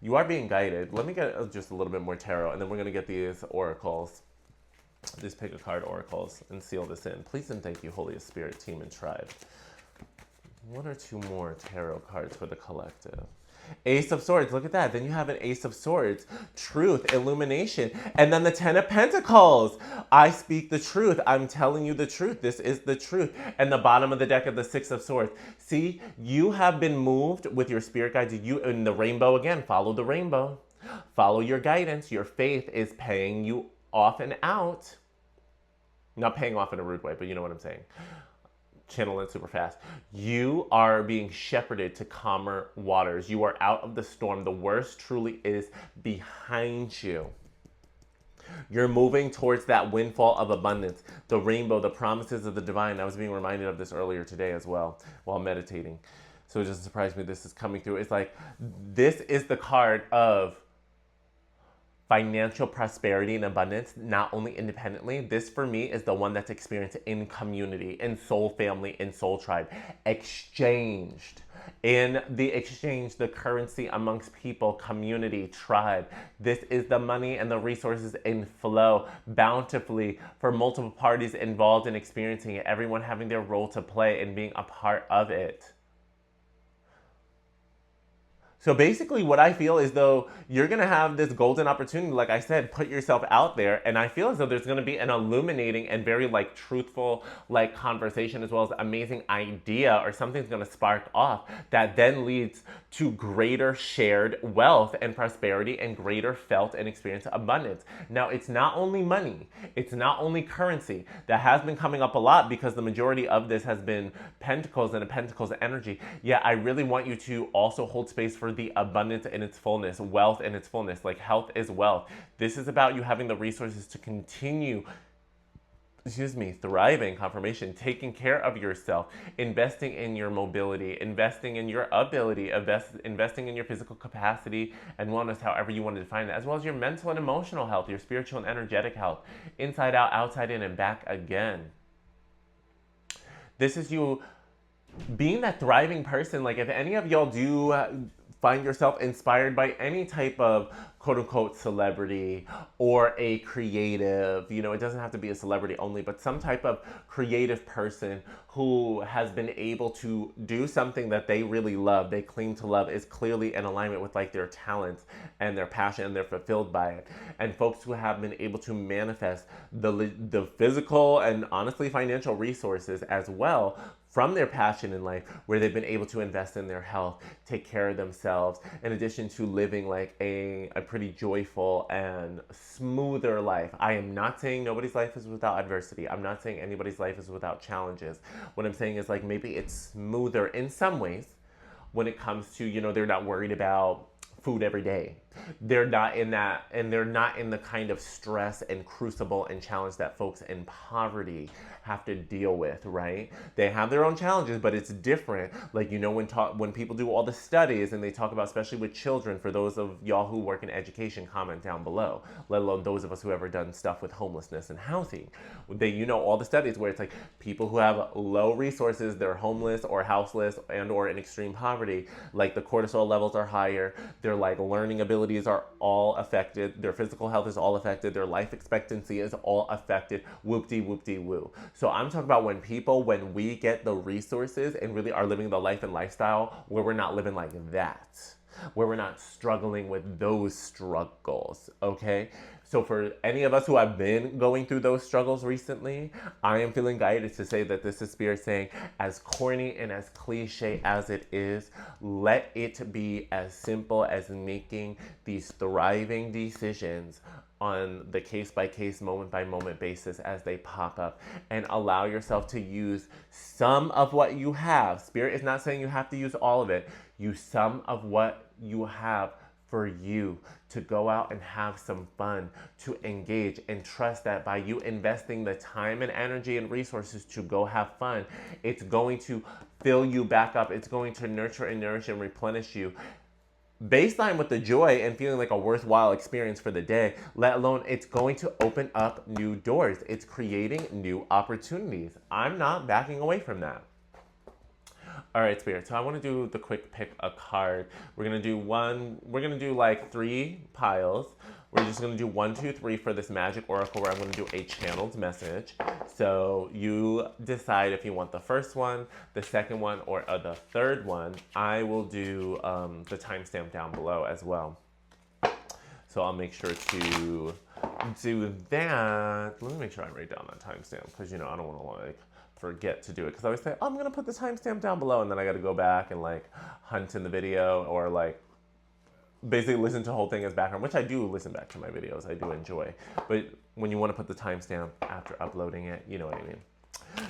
You are being guided. Let me get just a little bit more tarot, and then we're going to get these oracles, these pick a card oracles, and seal this in. Please and thank you, Holy Spirit, team, and tribe. 1 or 2 more tarot cards for the collective. Ace of Swords, look at that. Then you have an Ace of Swords, truth, illumination, and then the 10 of Pentacles. I speak the truth. I'm telling you the truth. This is the truth. And the bottom of the deck of the 6 of Swords. See, you have been moved with your spirit guides. You in the rainbow again. Follow the rainbow. Follow your guidance. Your faith is paying you off and out. Not paying off in a rude way, but you know what I'm saying. Channel it super fast. You are being shepherded to calmer waters. You are out of the storm. The worst truly is behind you. You're moving towards that windfall of abundance, the rainbow, the promises of the divine. I was being reminded of this earlier today as well while meditating. So it doesn't surprise me this is coming through. It's like, this is the card of financial prosperity and abundance, not only independently. This for me is the one that's experienced in community, in soul family, in soul tribe, exchanged. In the exchange, the currency amongst people, community, tribe. This is the money and the resources in flow bountifully for multiple parties involved in experiencing it, everyone having their role to play and being a part of it. So basically what I feel is though you're going to have this golden opportunity, like I said, put yourself out there. And I feel as though there's going to be an illuminating and very truthful conversation, as well as amazing idea, or something's going to spark off that then leads to greater shared wealth and prosperity and greater felt and experienced abundance. Now, it's not only money. It's not only currency. That has been coming up a lot because the majority of this has been pentacles and a pentacles energy. Yeah, I really want you to also hold space for the abundance in its fullness, wealth in its fullness, like health is wealth. This is about you having the resources to continue, thriving, confirmation, taking care of yourself, investing in your mobility, investing in your ability, investing in your physical capacity and wellness, however you want to define it, as well as your mental and emotional health, your spiritual and energetic health, inside out, outside in, and back again. This is you being that thriving person. Like, if any of y'all do find yourself inspired by any type of quote-unquote celebrity or a creative, it doesn't have to be a celebrity only, but some type of creative person who has been able to do something that they really love, they claim to love, is clearly in alignment with their talents and their passion, and they're fulfilled by it. And folks who have been able to manifest the physical and honestly financial resources as well from their passion in life, where they've been able to invest in their health, take care of themselves, in addition to living a pretty joyful and smoother life. I am not saying nobody's life is without adversity. I'm not saying anybody's life is without challenges. What I'm saying is maybe it's smoother in some ways when it comes to, they're not worried about food every day. They're not in that, and they're not in the kind of stress and crucible and challenge that folks in poverty have to deal with, right? They have their own challenges, but it's different. When people do all the studies and they talk about, especially with children, for those of y'all who work in education, comment down below, let alone those of us who ever done stuff with homelessness and housing. All the studies where it's people who have low resources, they're homeless or houseless and or in extreme poverty, the cortisol levels are higher, their learning ability abilities are all affected. Their physical health is all affected. Their life expectancy is all affected. Whoop-de-whoop-de-woo. So I'm talking about when we get the resources and really are living the life and lifestyle where we're not living like that, where we're not struggling with those struggles, okay? So for any of us who have been going through those struggles recently, I am feeling guided to say that this is Spirit saying, as corny and as cliche as it is, let it be as simple as making these thriving decisions on the case-by-case, moment-by-moment basis as they pop up, and allow yourself to use some of what you have. Spirit is not saying you have to use all of it. Use some of what you have for you to go out and have some fun, to engage, and trust that by you investing the time and energy and resources to go have fun, it's going to fill you back up. It's going to nurture and nourish and replenish you. Baseline with the joy and feeling like a worthwhile experience for the day, let alone it's going to open up new doors. It's creating new opportunities. I'm not backing away from that. All right, Spirit. So I want to do the quick pick a card. We're going to do like 3 piles. We're just going to do 1, 2, 3 for this magic oracle where I'm going to do a channeled message. So you decide if you want the first one, the second one, or the third one. I will do the timestamp down below as well. So I'll make sure to do that. Let me make sure I write down that timestamp because, I don't want to forget to do it. Because I always say, I'm going to put the timestamp down below, and then I got to go back and hunt in the video or basically listen to the whole thing as background, which I do listen back to my videos. I do enjoy. But when you want to put the timestamp after uploading it, you know what I mean.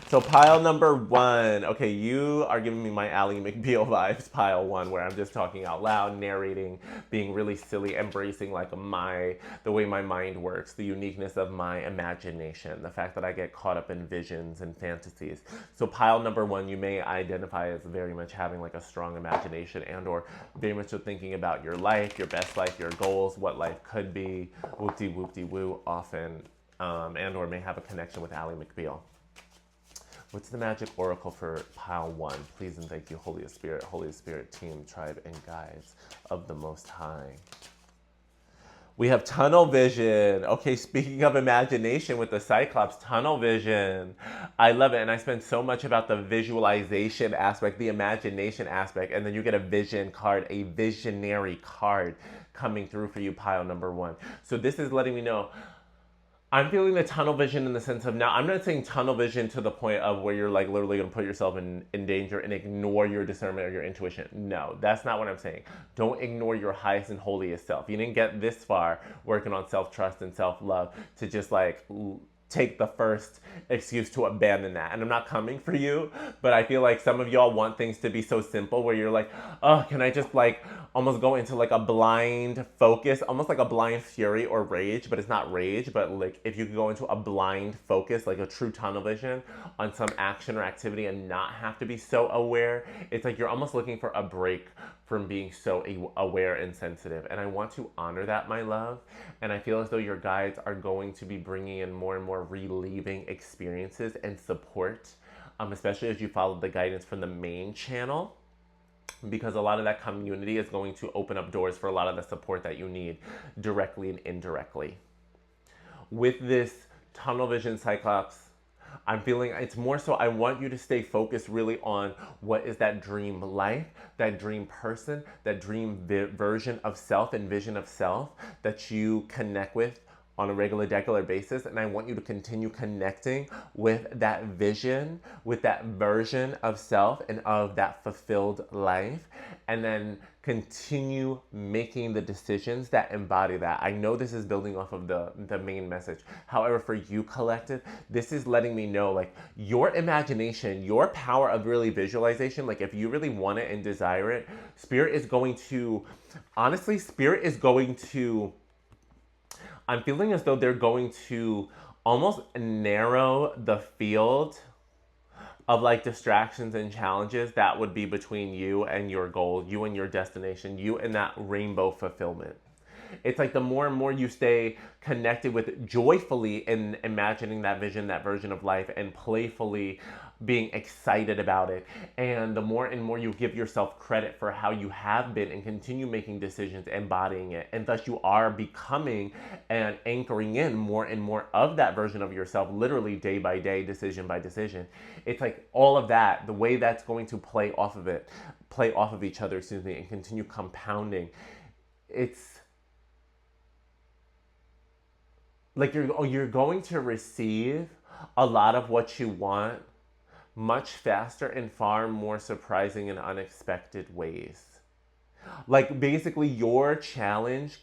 So pile number 1. Okay, you are giving me my Ally McBeal vibes, pile 1, where I'm just talking out loud, narrating, being really silly, embracing the way my mind works, the uniqueness of my imagination, the fact that I get caught up in visions and fantasies. So pile number 1, you may identify as very much having a strong imagination and or very much so thinking about your life, your best life, your goals, what life could be, whoop-de-whoop-de-woo often, and or may have a connection with Ally McBeal. What's the magic oracle for pile 1? Please and thank you, Holy Spirit team, tribe, and guides of the Most High. We have tunnel vision. Okay, speaking of imagination with the Cyclops, tunnel vision. I love it. And I spend so much about the visualization aspect, the imagination aspect, and then you get a vision card, a visionary card coming through for you, pile number 1. So this is letting me know, I'm feeling the tunnel vision in the sense of, now I'm not saying tunnel vision to the point of where you're literally going to put yourself in danger and ignore your discernment or your intuition. No, that's not what I'm saying. Don't ignore your highest and holiest self. You didn't get this far working on self-trust and self-love to just take the first excuse to abandon that. And I'm not coming for you, but I feel like some of y'all want things to be so simple where you're like, oh, can I just almost go into a blind focus, almost like a blind fury or rage, but it's not rage, but if you could go into a blind focus, like a true tunnel vision on some action or activity and not have to be so aware, it's like you're almost looking for a break from being so aware and sensitive. And I want to honor that, my love. And I feel as though your guides are going to be bringing in more and more relieving experiences and support, especially as you follow the guidance from the main channel, because a lot of that community is going to open up doors for a lot of the support that you need directly and indirectly. With this tunnel vision, Cyclops, I'm feeling it's more so I want you to stay focused really on what is that dream life, that dream person, that dream version of self and vision of self that you connect with on a regular basis. And I want you to continue connecting with that vision, with that version of self and of that fulfilled life. And then continue making the decisions that embody that. I know this is building off of the main message. However, for you, collective, this is letting me know your imagination, your power of really visualization, if you really want it and desire it, Spirit is going to, I'm feeling as though they're going to almost narrow the field of distractions and challenges that would be between you and your goal, you and your destination, you and that rainbow fulfillment. It's like the more and more you stay connected with joyfully in imagining that vision, that version of life, and playfully being excited about it. And the more and more you give yourself credit for how you have been and continue making decisions, embodying it, and thus you are becoming and anchoring in more and more of that version of yourself, literally day by day, decision by decision. It's like all of that, the way that's going to play off of each other, and continue compounding. It's like you're going to receive a lot of what you want much faster and far more surprising and unexpected ways. Like basically your challenge,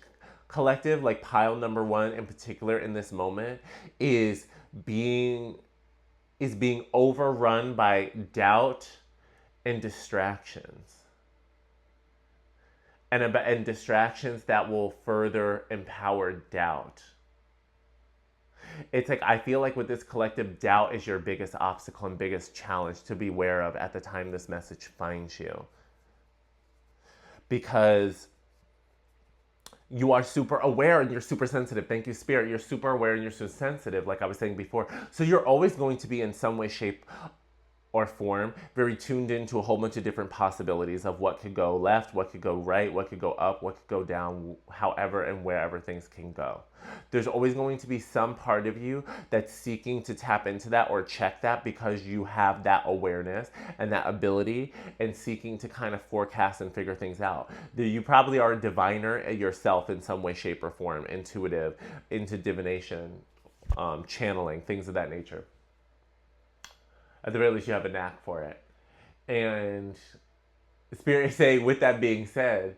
collective, like pile number one in particular in this moment, is being overrun by doubt and distractions. And distractions that will further empower doubt. It's like, I feel like with this collective, doubt is your biggest obstacle and biggest challenge to be aware of at the time this message finds you. Because you are super aware and you're super sensitive. Thank you, Spirit. You're super aware and you're super sensitive, like I was saying before. So you're always going to be in some way, shape, or form very tuned into a whole bunch of different possibilities of what could go left, what could go right, what could go up, what could go down, however and wherever things can go. There's always going to be some part of you that's seeking to tap into that or check that because you have that awareness and that ability and seeking to kind of forecast and figure things out. You probably are a diviner yourself in some way, shape, or form, intuitive, into divination, channeling, things of that nature. At the very least, you have a knack for it. And Spirit is saying, with that being said,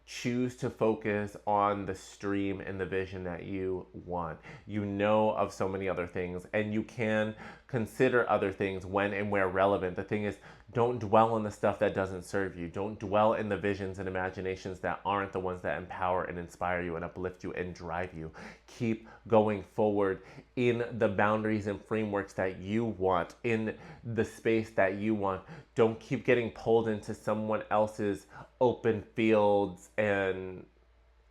choose to focus on the stream and the vision that you want. You know of so many other things, and you can consider other things when and where relevant. The thing is, don't dwell on the stuff that doesn't serve you. Don't dwell in the visions and imaginations that aren't the ones that empower and inspire you and uplift you and drive you. Keep going forward in the boundaries and frameworks that you want, in the space that you want. Don't keep getting pulled into someone else's open fields and,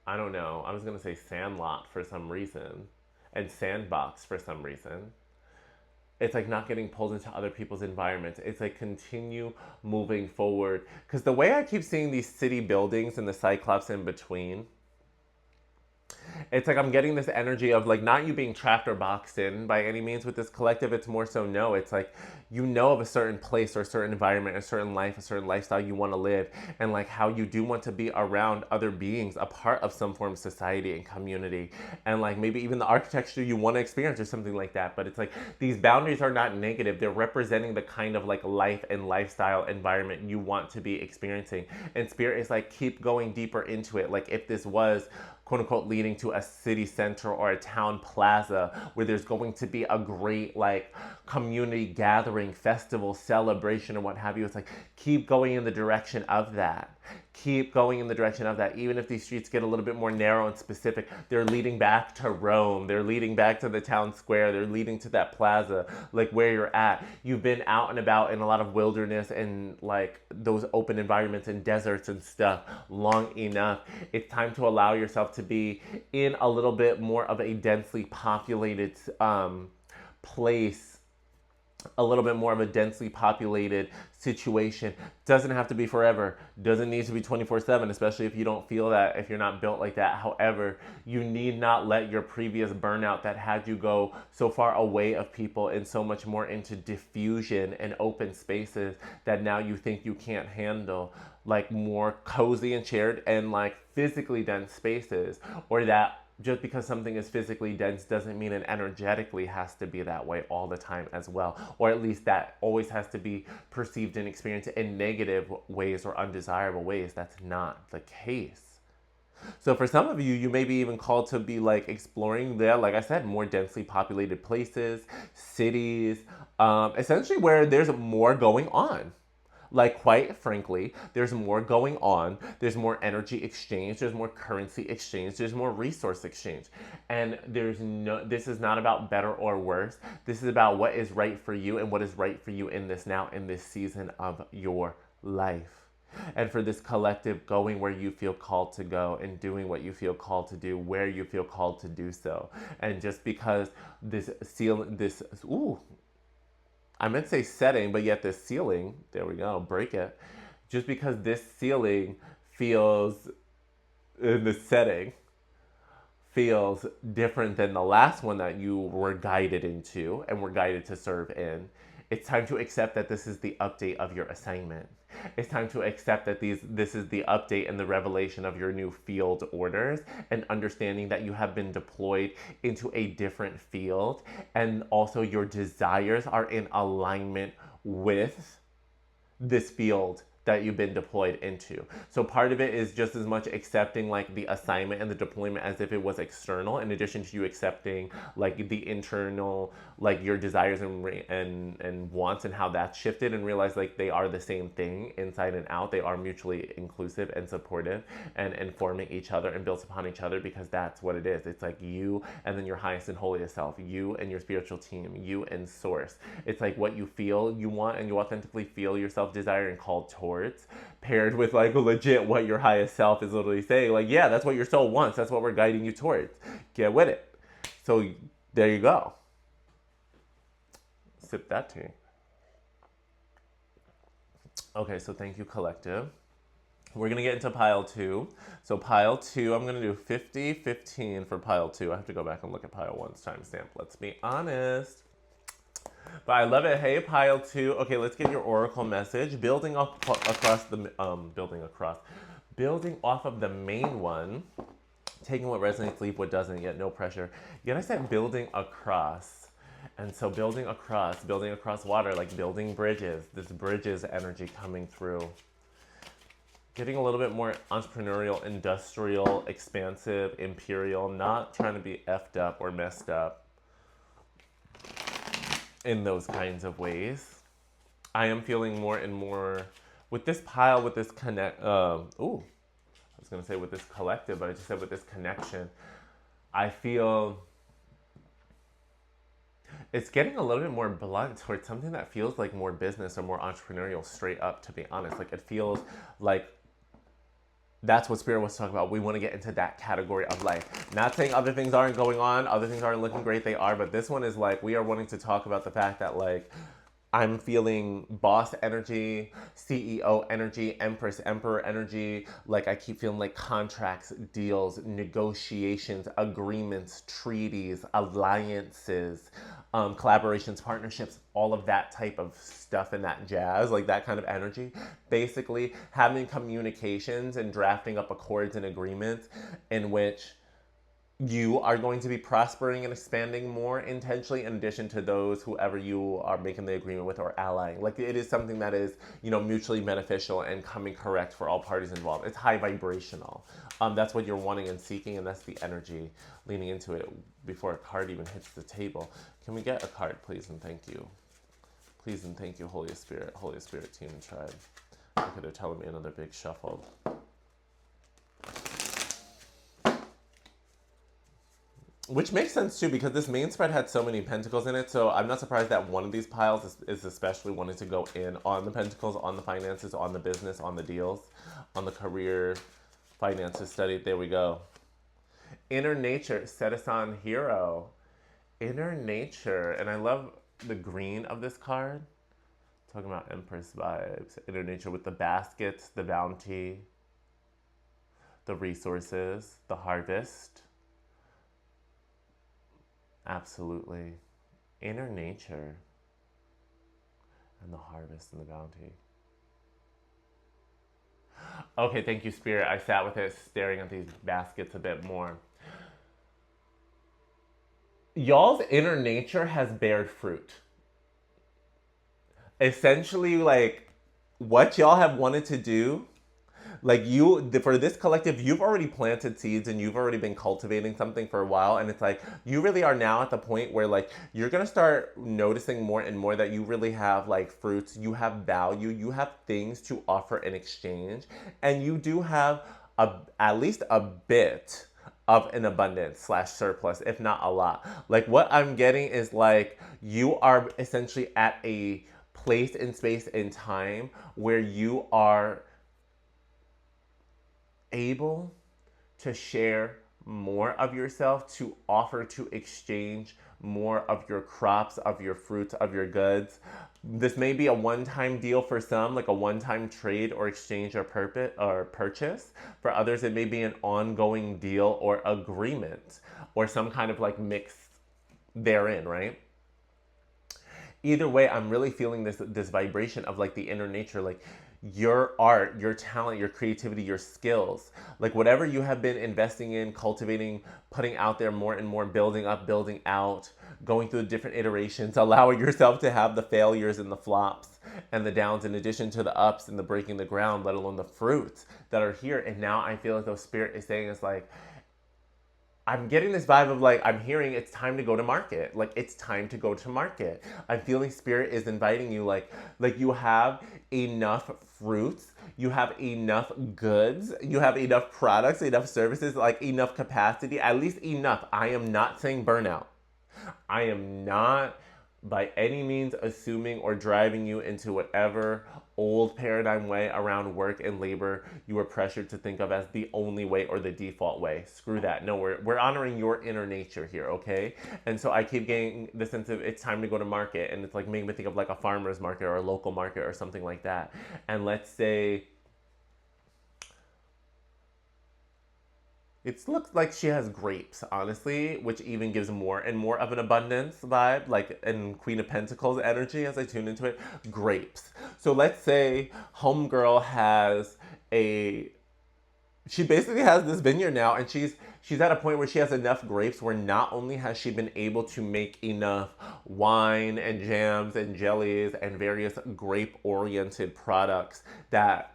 I don't know, I was going to say sandlot for some reason, and sandbox for some reason. It's like not getting pulled into other people's environments. It's like continue moving forward. Because the way I keep seeing these city buildings and the cyclops in between, it's like I'm getting this energy of like not you being trapped or boxed in by any means with this collective. It's more so no. It's like you know of a certain place or a certain environment, a certain life, a certain lifestyle you want to live, and like how you do want to be around other beings, a part of some form of society and community, and like maybe even the architecture you want to experience or something like that. But it's like these boundaries are not negative. They're representing the kind of like life and lifestyle environment you want to be experiencing. And Spirit is like, keep going deeper into it. Like if this was quote unquote leading to a city center or a town plaza where there's going to be a great like community gathering, festival, celebration, or what have you. It's like, keep going in the direction of that. Keep going in the direction of that. Even if these streets get a little bit more narrow and specific, they're leading back to Rome. They're leading back to the town square. They're leading to that plaza, like where you're at. You've been out and about in a lot of wilderness and like those open environments and deserts and stuff long enough. It's time to allow yourself to be in a little bit more of a densely populated place, a little bit more of a densely populated situation. Doesn't have to be forever. Doesn't need to be 24/7, especially if you don't feel that, if you're not built like that. However, you need not let your previous burnout that had you go so far away of people and so much more into diffusion and open spaces that now you think you can't handle, like more cozy and shared and like physically dense spaces, or that just because something is physically dense doesn't mean it energetically has to be that way all the time as well. Or at least that always has to be perceived and experienced in negative ways or undesirable ways. That's not the case. So for some of you, you may be even called to be like exploring there, like I said, more densely populated places, cities, essentially where there's more going on. Like, quite frankly, there's more going on. There's more energy exchange. There's more currency exchange. There's more resource exchange. And this is not about better or worse. This is about what is right for you and what is right for you in this now, in this season of your life. and for this collective going where you feel called to go and doing what you feel called to do, where you feel called to do so. And just because I meant to say setting, but yet this ceiling, there we go, break it. Just because this ceiling feels in the setting feels different than the last one that you were guided into and were guided to serve in, it's time to accept that this is the update of your assignment. It's time to accept that this is the update and the revelation of your new field orders, and understanding that you have been deployed into a different field, and also your desires are in alignment with this field that you've been deployed into. So part of it is just as much accepting like the assignment and the deployment as if it was external, in addition to you accepting like the internal, like your desires and wants and how that's shifted, and realize like they are the same thing inside and out. They are mutually inclusive and supportive and informing each other and built upon each other, because that's what it is. It's like you and then your highest and holiest self, you and your spiritual team, you and source. It's like what you feel you want and you authentically feel yourself desire and called towards, paired with like legit what your highest self is literally saying, like, yeah, that's what your soul wants, that's what we're guiding you towards, get with it. So there you go. Sip that tea. Okay, so thank you, collective. We're going to get into pile 2. So pile 2, I'm going to do 50, 15 for pile 2. I have to go back and look at pile 1's timestamp, let's be honest. But I love it. Hey, pile 2. Okay, let's get your oracle message. Building off of the main one. Taking what resonates, leave what doesn't, yet no pressure. Yet I said building across. And so building across water, like building bridges. This bridges energy coming through. Getting a little bit more entrepreneurial, industrial, expansive, imperial, not trying to be effed up or messed up in those kinds of ways. I am feeling more and more with this pile, with this I was going to say with this collective, but I just said with this connection. I feel it's getting a little bit more blunt towards something that feels like more business or more entrepreneurial, straight up, to be honest. Like it feels like that's what Spirit was talking about. We want to get into that category of life. Not saying other things aren't going on, other things aren't looking great, they are, but this one is like, we are wanting to talk about the fact that like, I'm feeling boss energy, CEO energy, Empress, Emperor energy. Like I keep feeling like contracts, deals, negotiations, agreements, treaties, alliances, collaborations, partnerships, all of that type of stuff and that jazz, like that kind of energy. Basically having communications and drafting up accords and agreements in which you are going to be prospering and expanding more intentionally, in addition to those whoever you are making the agreement with or allying. Like it is something that is, mutually beneficial and coming correct for all parties involved. It's high vibrational. That's what you're wanting and seeking, and that's the energy leaning into it before a card even hits the table. Can we get a card, please and thank you? Please and thank you, Holy Spirit team and tribe. Okay, they're telling me another big shuffle. Which makes sense too, because this main spread had so many pentacles in it, so I'm not surprised that one of these piles is especially wanting to go in on the pentacles, on the finances, on the business, on the deals, on the career, finances study. There we go. Inner nature, Citizen Hero. Inner nature, and I love the green of this card. Talking about Empress vibes. Inner nature with the baskets, the bounty, the resources, the harvest. Absolutely. Inner nature and the harvest and the bounty. Okay, thank you, Spirit. I sat with it, staring at these baskets a bit more. Y'all's inner nature has bared fruit. Essentially, like, what y'all have wanted to do, like for this collective, you've already planted seeds and you've already been cultivating something for a while. And it's like, you really are now at the point where like, you're going to start noticing more and more that you really have like fruits, you have value, you have things to offer in exchange. And you do have at least a bit of an abundance / surplus, if not a lot. Like what I'm getting is like, you are essentially at a place in space and time where you are able to share more of yourself, to offer to exchange more of your crops, of your fruits, of your goods. This may be a one-time deal for some, like a one-time trade or exchange or purchase. For others, it may be an ongoing deal or agreement or some kind of like mix therein, right? Either way, I'm really feeling this vibration of like the inner nature, like your art, your talent, your creativity, your skills, like whatever you have been investing in, cultivating, putting out there more and more, building up, building out, going through the different iterations, allowing yourself to have the failures and the flops and the downs in addition to the ups and the breaking the ground, let alone the fruits that are here. And now I feel as though spirit is saying, it's like, I'm getting this vibe of like, I'm hearing it's time to go to market. Like, it's time to go to market. I'm feeling spirit is inviting you, like you have enough fruits, you have enough goods, you have enough products, enough services, like enough capacity, at least enough. I am not saying burnout. I am not by any means assuming or driving you into whatever old paradigm way around work and labor you were pressured to think of as the only way or the default way. Screw that. No, we're honoring your inner nature here, okay? And so I keep getting the sense of it's time to go to market, and it's like making me think of like a farmer's market or a local market or something like that. And let's say it looks like she has grapes, honestly, which even gives more and more of an abundance vibe, like in Queen of Pentacles energy as I tune into it. Grapes. So let's say Homegirl has a she basically has this vineyard now, and she's at a point where she has enough grapes where not only has she been able to make enough wine and jams and jellies and various grape oriented products that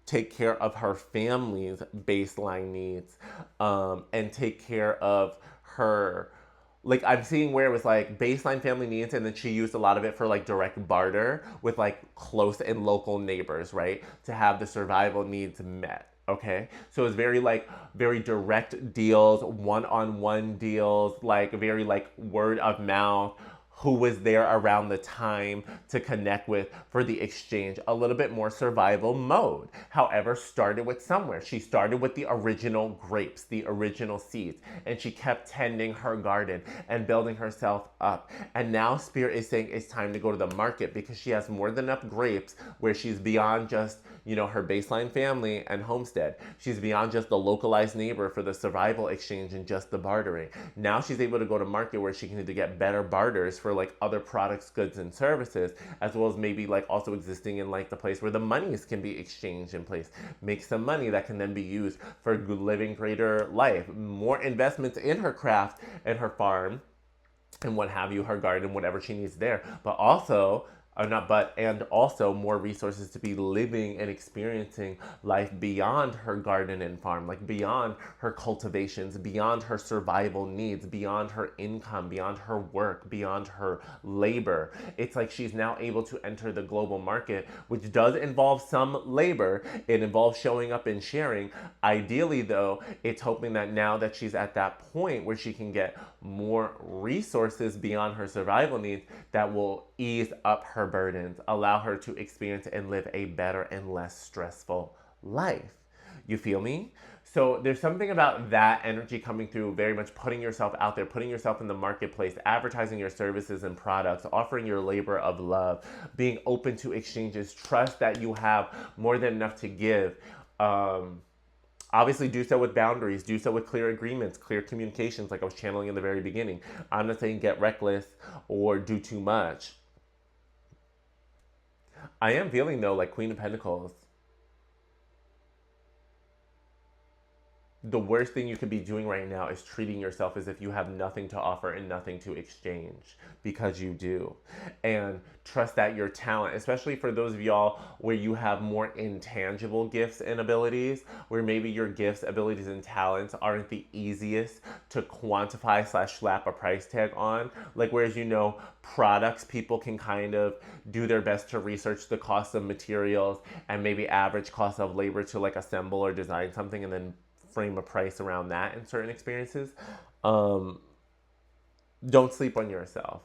take care of her family's baseline needs, and take care of her, like I'm seeing where it was like baseline family needs, and then she used a lot of it for like direct barter with like close and local neighbors, right, to have the survival needs met. Okay, so it's very like very direct deals, one-on-one deals, like very like word of mouth, who was there around the time to connect with for the exchange, a little bit more survival mode. However, started with somewhere. She started with the original grapes, the original seeds, and she kept tending her garden and building herself up. And now Spirit is saying it's time to go to the market because she has more than enough grapes where she's beyond just, her baseline family and homestead. She's beyond just the localized neighbor for the survival exchange and just the bartering. Now she's able to go to market where she can either get better barters for like other products, goods, and services, as well as maybe like also existing in like the place where the monies can be exchanged in place. Make some money that can then be used for living greater life. More investments in her craft and her farm and what have you, her garden, whatever she needs there. But also, and also more resources to be living and experiencing life beyond her garden and farm, like beyond her cultivations, beyond her survival needs, beyond her income, beyond her work, beyond her labor. It's like she's now able to enter the global market, which does involve some labor. It involves showing up and sharing. Ideally, though, it's hoping that now that she's at that point where she can get more resources beyond her survival needs, that will ease up her burdens, allow her to experience and live a better and less stressful life. You feel me? So there's something about that energy coming through, very much putting yourself out there, putting yourself in the marketplace, advertising your services and products, offering your labor of love, being open to exchanges, trust that you have more than enough to give. Obviously, do so with boundaries, do so with clear agreements, clear communications, like I was channeling in the very beginning. I'm not saying get reckless or do too much. I am feeling, though, like Queen of Pentacles, the worst thing you could be doing right now is treating yourself as if you have nothing to offer and nothing to exchange, because you do. And trust that your talent, especially for those of y'all where you have more intangible gifts and abilities, where maybe your gifts, abilities, and talents aren't the easiest to quantify / slap a price tag on. Like, whereas, products, people can kind of do their best to research the cost of materials and maybe average cost of labor to like assemble or design something and then frame a price around that in certain experiences. Don't sleep on yourself,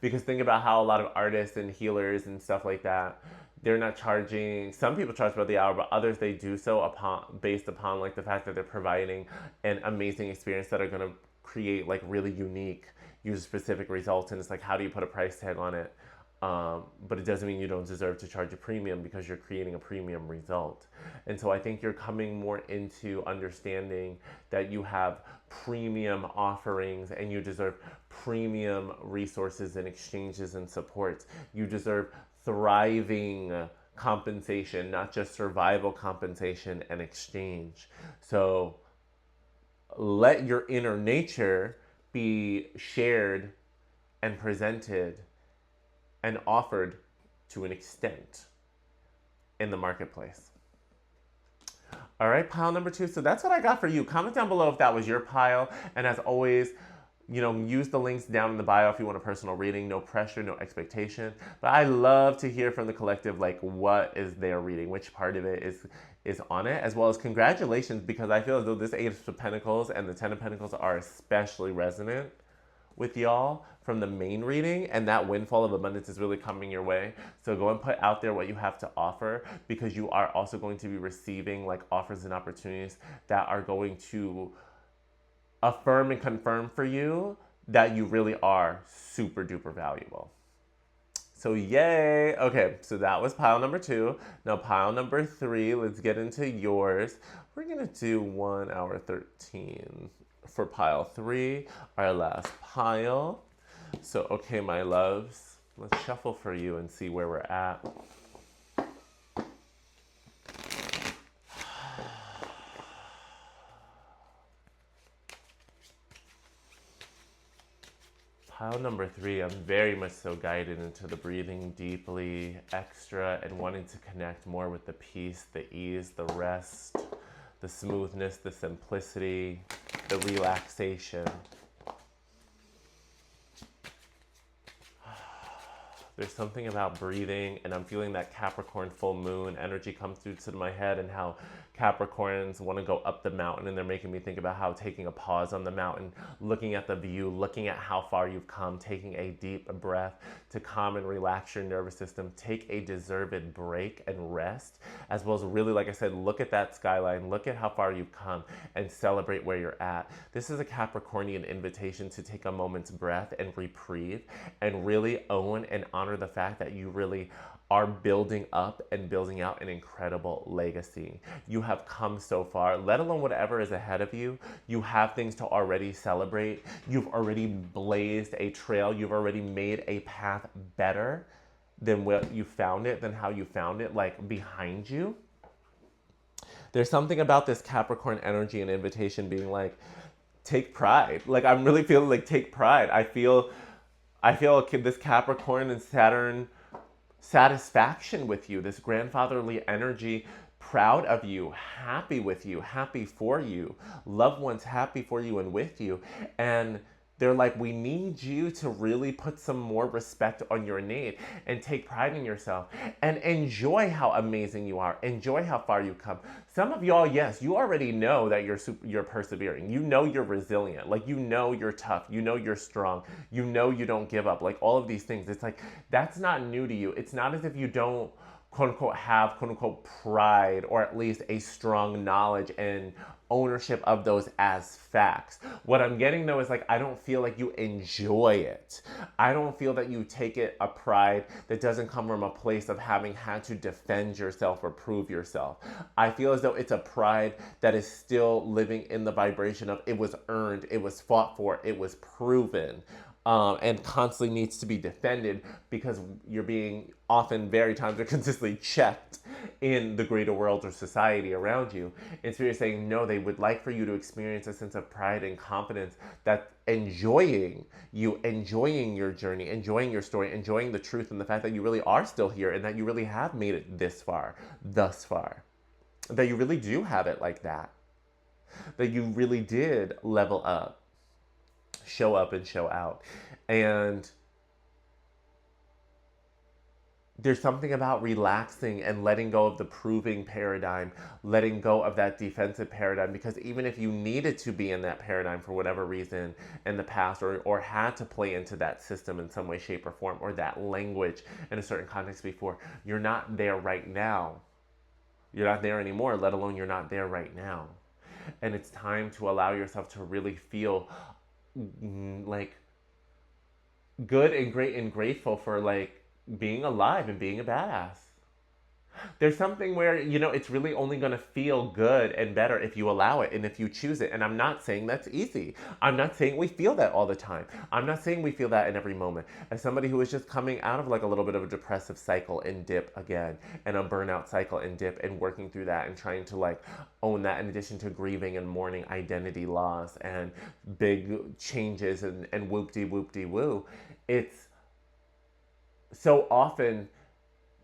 because think about how a lot of artists and healers and stuff like that, they're not charging, some people charge by the hour, but others they do so based upon like the fact that they're providing an amazing experience that are going to create like really unique user specific results. And it's like, how do you put a price tag on it? But it doesn't mean you don't deserve to charge a premium because you're creating a premium result. And so I think you're coming more into understanding that you have premium offerings and you deserve premium resources and exchanges and supports. You deserve thriving compensation, not just survival compensation and exchange. So let your inner nature be shared and presented and offered to an extent in the marketplace. All right, pile number 2. So that's what I got for you. Comment down below if that was your pile. And as always, use the links down in the bio if you want a personal reading. No pressure, no expectation. But I love to hear from the collective, like, what is their reading? Which part of it is on it? As well as congratulations, because I feel as though this Ace of Pentacles and the Ten of Pentacles are especially resonant with y'all from the main reading, and that windfall of abundance is really coming your way. So go and put out there what you have to offer, because you are also going to be receiving like offers and opportunities that are going to affirm and confirm for you that you really are super duper valuable. So yay. Okay, so that was pile number 2. Now pile number 3, let's get into yours. We're gonna do 1 hour 13 for pile 3, our last pile. So, okay, my loves, let's shuffle for you and see where we're at. Pile number 3, I'm very much so guided into the breathing deeply, extra, and wanting to connect more with the peace, the ease, the rest, the smoothness, the simplicity, the relaxation. There's something about breathing, and I'm feeling that Capricorn full moon energy come through to my head, and how Capricorns want to go up the mountain, and they're making me think about how taking a pause on the mountain, looking at the view, looking at how far you've come, taking a deep breath to calm and relax your nervous system, take a deserved break and rest, as well as really, like I said, look at that skyline, look at how far you've come, and celebrate where you're at. This is a Capricornian invitation to take a moment's breath and reprieve, and really own and honor the fact that you really are building up and building out an incredible legacy. You have come so far, let alone whatever is ahead of you. You have things to already celebrate. You've already blazed a trail. You've already made a path better than what you found it, than how you found it, like behind you. There's something about this Capricorn energy and invitation being like, take pride. Like, I'm really feeling like take pride. I feel this Capricorn and Saturn satisfaction with you, this grandfatherly energy, proud of you, happy with you, happy for you, loved ones happy for you and with you. And they're like, we need you to really put some more respect on your name and take pride in yourself and enjoy how amazing you are. Enjoy how far you've come. Some of y'all, yes, you already know that you're persevering. You know you're resilient. Like, you know you're tough. You know you're strong. You know you don't give up. Like, all of these things. It's like, that's not new to you. It's not as if you don't, quote unquote, have, quote unquote, pride, or at least a strong knowledge and ownership of those as facts. What I'm getting though is like, I don't feel like you enjoy it. I don't feel that you take it a pride that doesn't come from a place of having had to defend yourself or prove yourself. I feel as though it's a pride that is still living in the vibration of it was earned, it was fought for, it was proven. And constantly needs to be defended because you're being often very times or consistently checked in the greater world or society around you. And so you're saying, no, they would like for you to experience a sense of pride and confidence that enjoying your journey, enjoying your story, enjoying the truth and the fact that you really are still here and that you really have made it this far, thus far. That you really do have it like that. That you really did level up. Show up and show out. And there's something about relaxing and letting go of the proving paradigm, letting go of that defensive paradigm, because even if you needed to be in that paradigm for whatever reason in the past, or had to play into that system in some way, shape, or form, or that language in a certain context before, you're not there right now. You're not there anymore, let alone you're not there right now. And it's time to allow yourself to really feel like good and great and grateful for like being alive and being a badass. There's something where, it's really only going to feel good and better if you allow it and if you choose it. And I'm not saying that's easy. I'm not saying we feel that all the time. I'm not saying we feel that in every moment. As somebody who is just coming out of like a little bit of a depressive cycle and dip again, and a burnout cycle and dip, and working through that and trying to like own that, in addition to grieving and mourning identity loss and big changes and whoop-de-whoop-de-woo, it's so often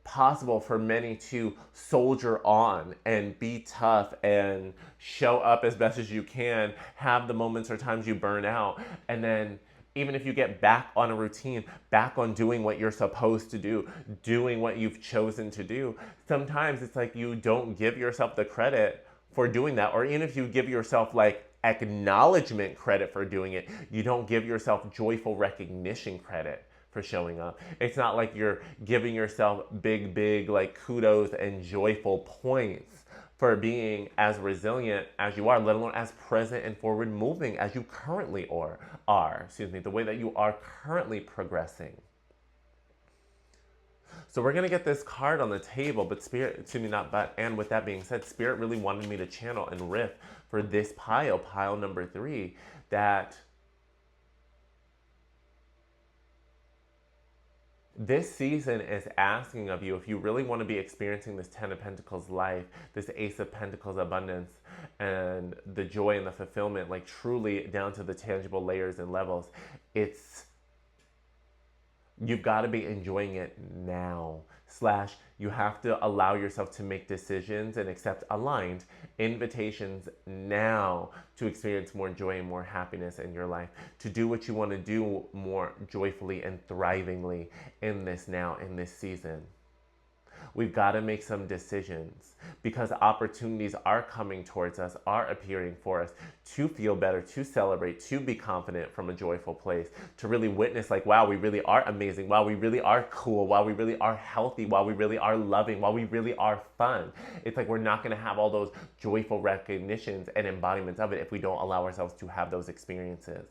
possible for many to soldier on and be tough and show up as best as you can, have the moments or times you burn out, and then even if you get back on a routine, back on doing what you're supposed to do, doing what you've chosen to do, sometimes it's like you don't give yourself the credit for doing that. Or even if you give yourself like acknowledgement credit for doing it, you don't give yourself joyful recognition credit for showing up. It's not like you're giving yourself big, like kudos and joyful points for being as resilient as you are, let alone as present and forward moving as you currently are. The way that you are currently progressing. So we're gonna get this card on the table, but and with that being said, Spirit really wanted me to channel and riff for this pile number 3, that this season is asking of you, if you really want to be experiencing this 10 of Pentacles life, this Ace of Pentacles abundance, and the joy and the fulfillment, like truly down to the tangible layers and levels, you've got to be enjoying it now. You have to allow yourself to make decisions and accept aligned invitations now to experience more joy and more happiness in your life, to do what you want to do more joyfully and thrivingly in this now, in this season. We've got to make some decisions, because opportunities are coming towards us, are appearing for us to feel better, to celebrate, to be confident from a joyful place, to really witness like, wow, we really are amazing. Wow, we really are cool. Wow, we really are healthy. Wow, we really are loving. Wow, we really are fun. It's like we're not going to have all those joyful recognitions and embodiments of it if we don't allow ourselves to have those experiences.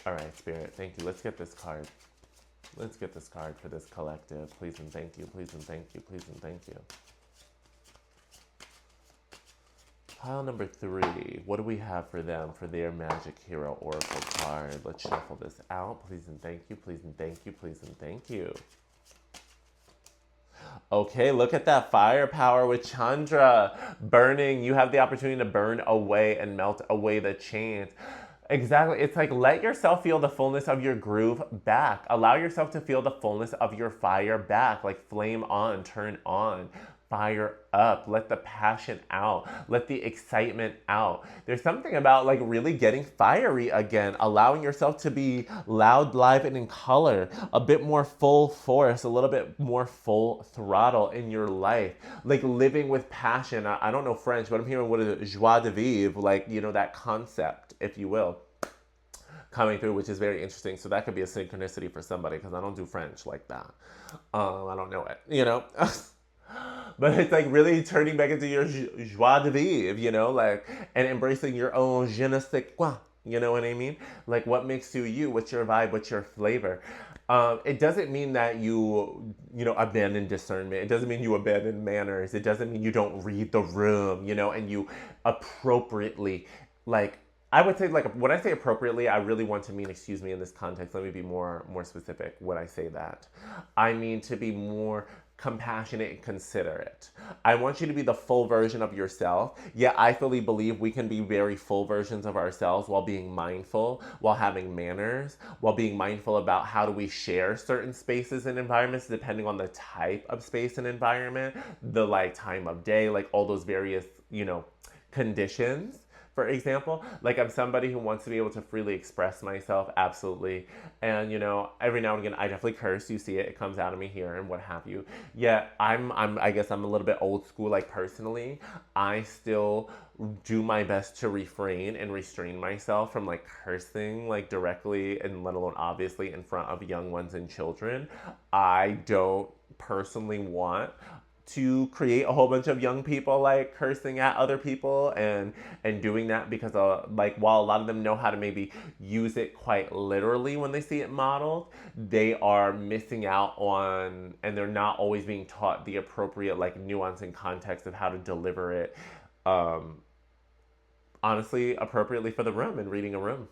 All right, Spirit, thank you. Let's get this card. Let's get this card for this collective. Please and thank you, please and thank you, please and thank you. Pile number 3. What do we have for them, for their Magic Hero Oracle card? Let's shuffle this out. Please and thank you, please and thank you, please and thank you. Okay, look at that firepower with Chandra. Burning, you have the opportunity to burn away and melt away the chains. Exactly. It's like, let yourself feel the fullness of your groove back. Allow yourself to feel the fullness of your fire back. Like flame on, turn on, fire up. Let the passion out. Let the excitement out. There's something about like really getting fiery again. Allowing yourself to be loud, live, and in color. A bit more full force. A little bit more full throttle in your life. Like living with passion. I don't know French, but I'm hearing what is it? Joie de vivre. Like, that concept, if you will, coming through, which is very interesting. So that could be a synchronicity for somebody, because I don't do French like that. I don't know it, But it's like really turning back into your joie de vivre, like, and embracing your own je ne sais quoi, you know what I mean? Like, what makes you you? What's your vibe? What's your flavor? It doesn't mean that you abandon discernment. It doesn't mean you abandon manners. It doesn't mean you don't read the room, and you appropriately, like, I would say, like, when I say appropriately, I really want to mean, excuse me, in this context, let me be more specific when I say that. I mean to be more compassionate and considerate. I want you to be the full version of yourself. Yeah, I fully believe we can be very full versions of ourselves while being mindful, while having manners, while being mindful about how do we share certain spaces and environments depending on the type of space and environment, the like time of day, like all those various, conditions. for example. Like, I'm somebody who wants to be able to freely express myself, absolutely. And, every now and again, I definitely curse. You see it, it comes out of me here and what have you. Yet, I guess I'm a little bit old school, like, personally. I still do my best to refrain and restrain myself from like cursing like directly and let alone obviously in front of young ones and children. I don't personally want to create a whole bunch of young people like cursing at other people and doing that because like while a lot of them know how to maybe use it quite literally when they see it modeled, they are missing out on and they're not always being taught the appropriate like nuance and context of how to deliver it um honestly appropriately for the room and reading a room.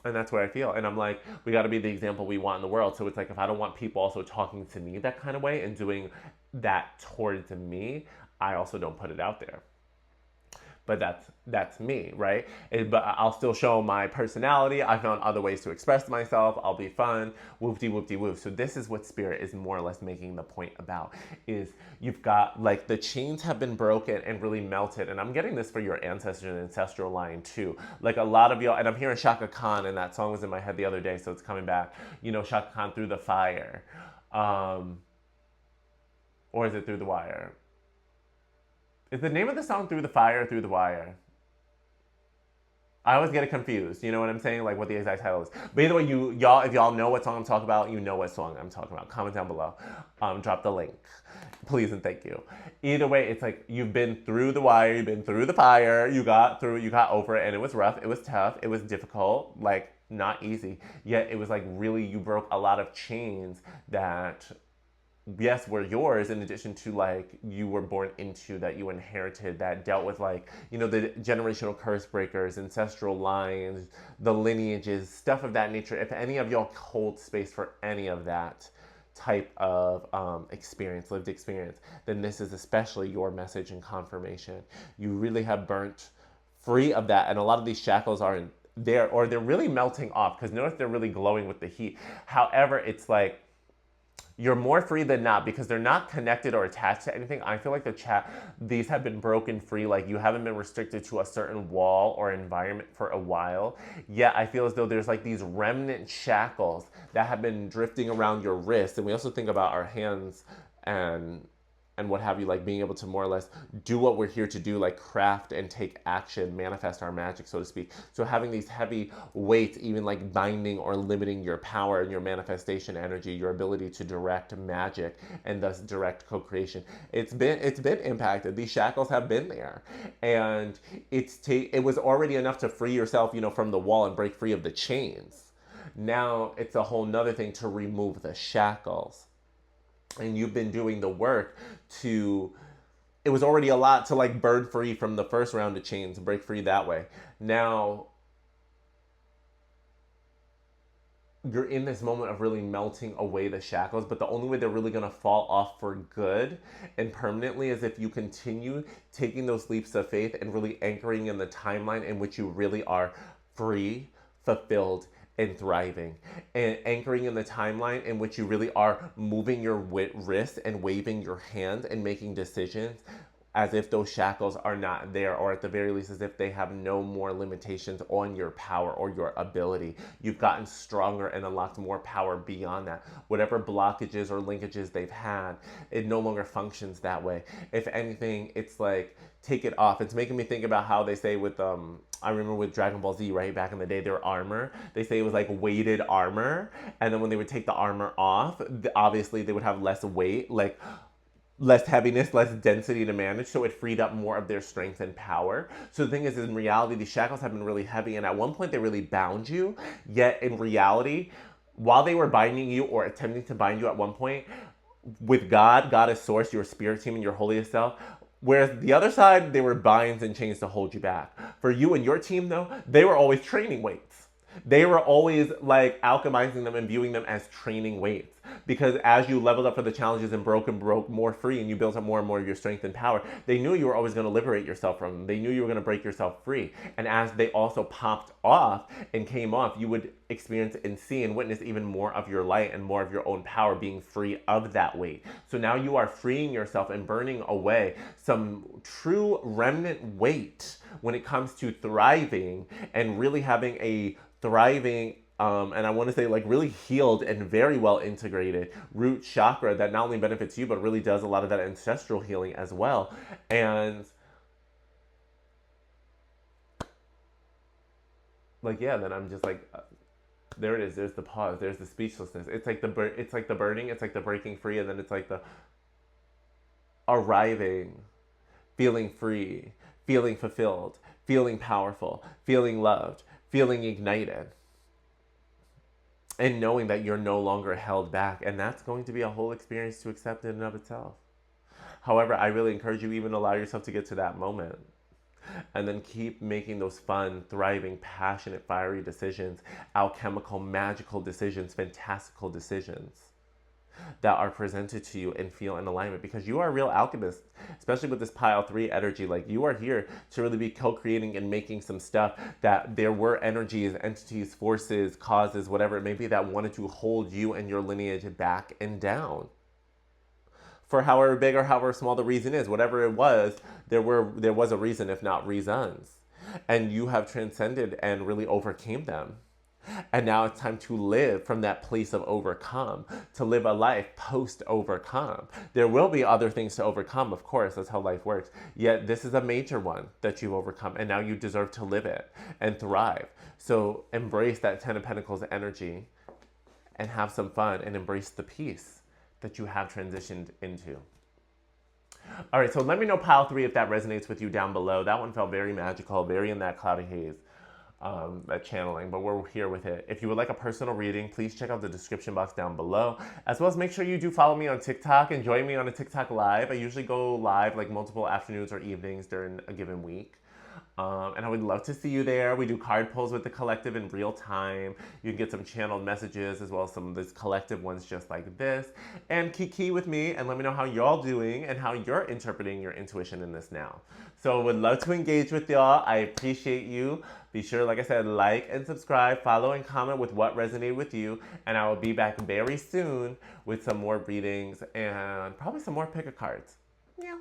And that's where I feel. And I'm like, we got to be the example we want in the world. So it's like, if I don't want people also talking to me that kind of way and doing that towards me, I also don't put it out there. But that's me, right? But I'll still show my personality. I found other ways to express myself. I'll be fun, whoop-de whoop-de whoop. So this is what Spirit is more or less making the point about, is you've got, like, the chains have been broken and really melted. And I'm getting this for your ancestors and ancestral line too. Like, a lot of y'all, and I'm hearing Shaka Khan, and that song was in my head the other day, so it's coming back. Shaka Khan, Through the Fire. Or is it Through the Wire? Is the name of the song Through the Fire or Through the Wire? I always get it confused. You know what I'm saying? Like what the exact title is. But either way, if y'all know what song I'm talking about, you know what song I'm talking about. Comment down below. Drop the link. Please and thank you. Either way, it's like you've been through the wire, you've been through the fire, you got through it, you got over it, and it was rough, it was tough, it was difficult, like not easy. Yet it was like really you broke a lot of chains that yes, were yours, in addition to like you were born into, that you inherited, that dealt with like, the generational curse breakers, ancestral lines, the lineages, stuff of that nature. If any of y'all hold space for any of that type of lived experience, then this is especially your message and confirmation. You really have burnt free of that, and a lot of these shackles are in there, or they're really melting off, because notice they're really glowing with the heat. However, it's like, you're more free than not because they're not connected or attached to anything. I feel like these have been broken free. Like you haven't been restricted to a certain wall or environment for a while. Yet I feel as though there's like these remnant shackles that have been drifting around your wrist. And we also think about our hands and what have you, like being able to more or less do what we're here to do, like craft and take action, manifest our magic, so to speak. So having these heavy weights, even like binding or limiting your power and your manifestation energy, your ability to direct magic and thus direct co-creation, it's been impacted. These shackles have been there, and it was already enough to free yourself, from the wall and break free of the chains. Now it's a whole nother thing to remove the shackles. And you've been doing the work it was already a lot to like burn free from the first round of chains, break free that way. Now you're in this moment of really melting away the shackles, but the only way they're really going to fall off for good and permanently is if you continue taking those leaps of faith and really anchoring in the timeline in which you really are free, fulfilled, and thriving, and anchoring in the timeline in which you really are moving your wrist and waving your hand and making decisions as if those shackles are not there, or at the very least as if they have no more limitations on your power or your ability. You've gotten stronger and unlocked more power beyond that. Whatever blockages or linkages they've had, it no longer functions that way. If anything, it's like, take it off. It's making me think about how they say with I remember with Dragon Ball Z, right, back in the day, their armor, they say it was like weighted armor, and then when they would take the armor off, obviously they would have less weight, like less heaviness, less density to manage, so it freed up more of their strength and power. So the thing is, in reality, these shackles have been really heavy, and at one point they really bound you, yet in reality, while they were binding you or attempting to bind you at one point, with God, Goddess Source, your spirit team, and your holiest self, whereas the other side, they were binds and chains to hold you back. For you and your team, though, they were always training weights. They were always like alchemizing them and viewing them as training weights. Because as you leveled up for the challenges and broke more free, and you built up more and more of your strength and power, they knew you were always going to liberate yourself from them. They knew you were going to break yourself free. And as they also popped off and came off, you would experience and see and witness even more of your light and more of your own power being free of that weight. So now you are freeing yourself and burning away some true remnant weight when it comes to thriving and really having a thriving and I want to say like really healed and very well integrated root chakra that not only benefits you but really does a lot of that ancestral healing as well. And like, yeah, then I'm just like, there it is. There's the pause. There's the speechlessness. It's like the burning. It's like the breaking free, and then it's like the arriving, feeling free, feeling fulfilled, feeling powerful, feeling loved, feeling ignited, and knowing that you're no longer held back. And that's going to be a whole experience to accept in and of itself. However, I really encourage you even allow yourself to get to that moment. And then keep making those fun, thriving, passionate, fiery decisions, alchemical, magical decisions, fantastical decisions that are presented to you and feel in alignment, because you are a real alchemist, especially with this pile 3 energy. Like, you are here to really be co-creating and making some stuff that there were energies, entities, forces, causes, whatever it may be, that wanted to hold you and your lineage back and down. For however big or however small the reason is, whatever it was, there was a reason, if not reasons. And you have transcended and really overcame them. And now it's time to live from that place of overcome, to live a life post-overcome. There will be other things to overcome, of course, that's how life works. Yet this is a major one that you've overcome, and now you deserve to live it and thrive. So embrace that 10 of Pentacles energy and have some fun and embrace the peace that you have transitioned into. All right, so let me know, pile 3, if that resonates with you down below. That one felt very magical, very in that cloudy haze, that channeling, but we're here with it. If you would like a personal reading, please check out the description box down below, as well as make sure you do follow me on TikTok and join me on a TikTok live. I usually go live like multiple afternoons or evenings during a given week. And I would love to see you there. We do card pulls with the collective in real time. You can get some channeled messages as well as some of these collective ones just like this. And kiki with me and let me know how y'all doing and how you're interpreting your intuition in this now. So I would love to engage with y'all. I appreciate you. Be sure, like I said, like and subscribe, follow and comment with what resonated with you. And I will be back very soon with some more readings and probably some more pick-a cards. Yeah.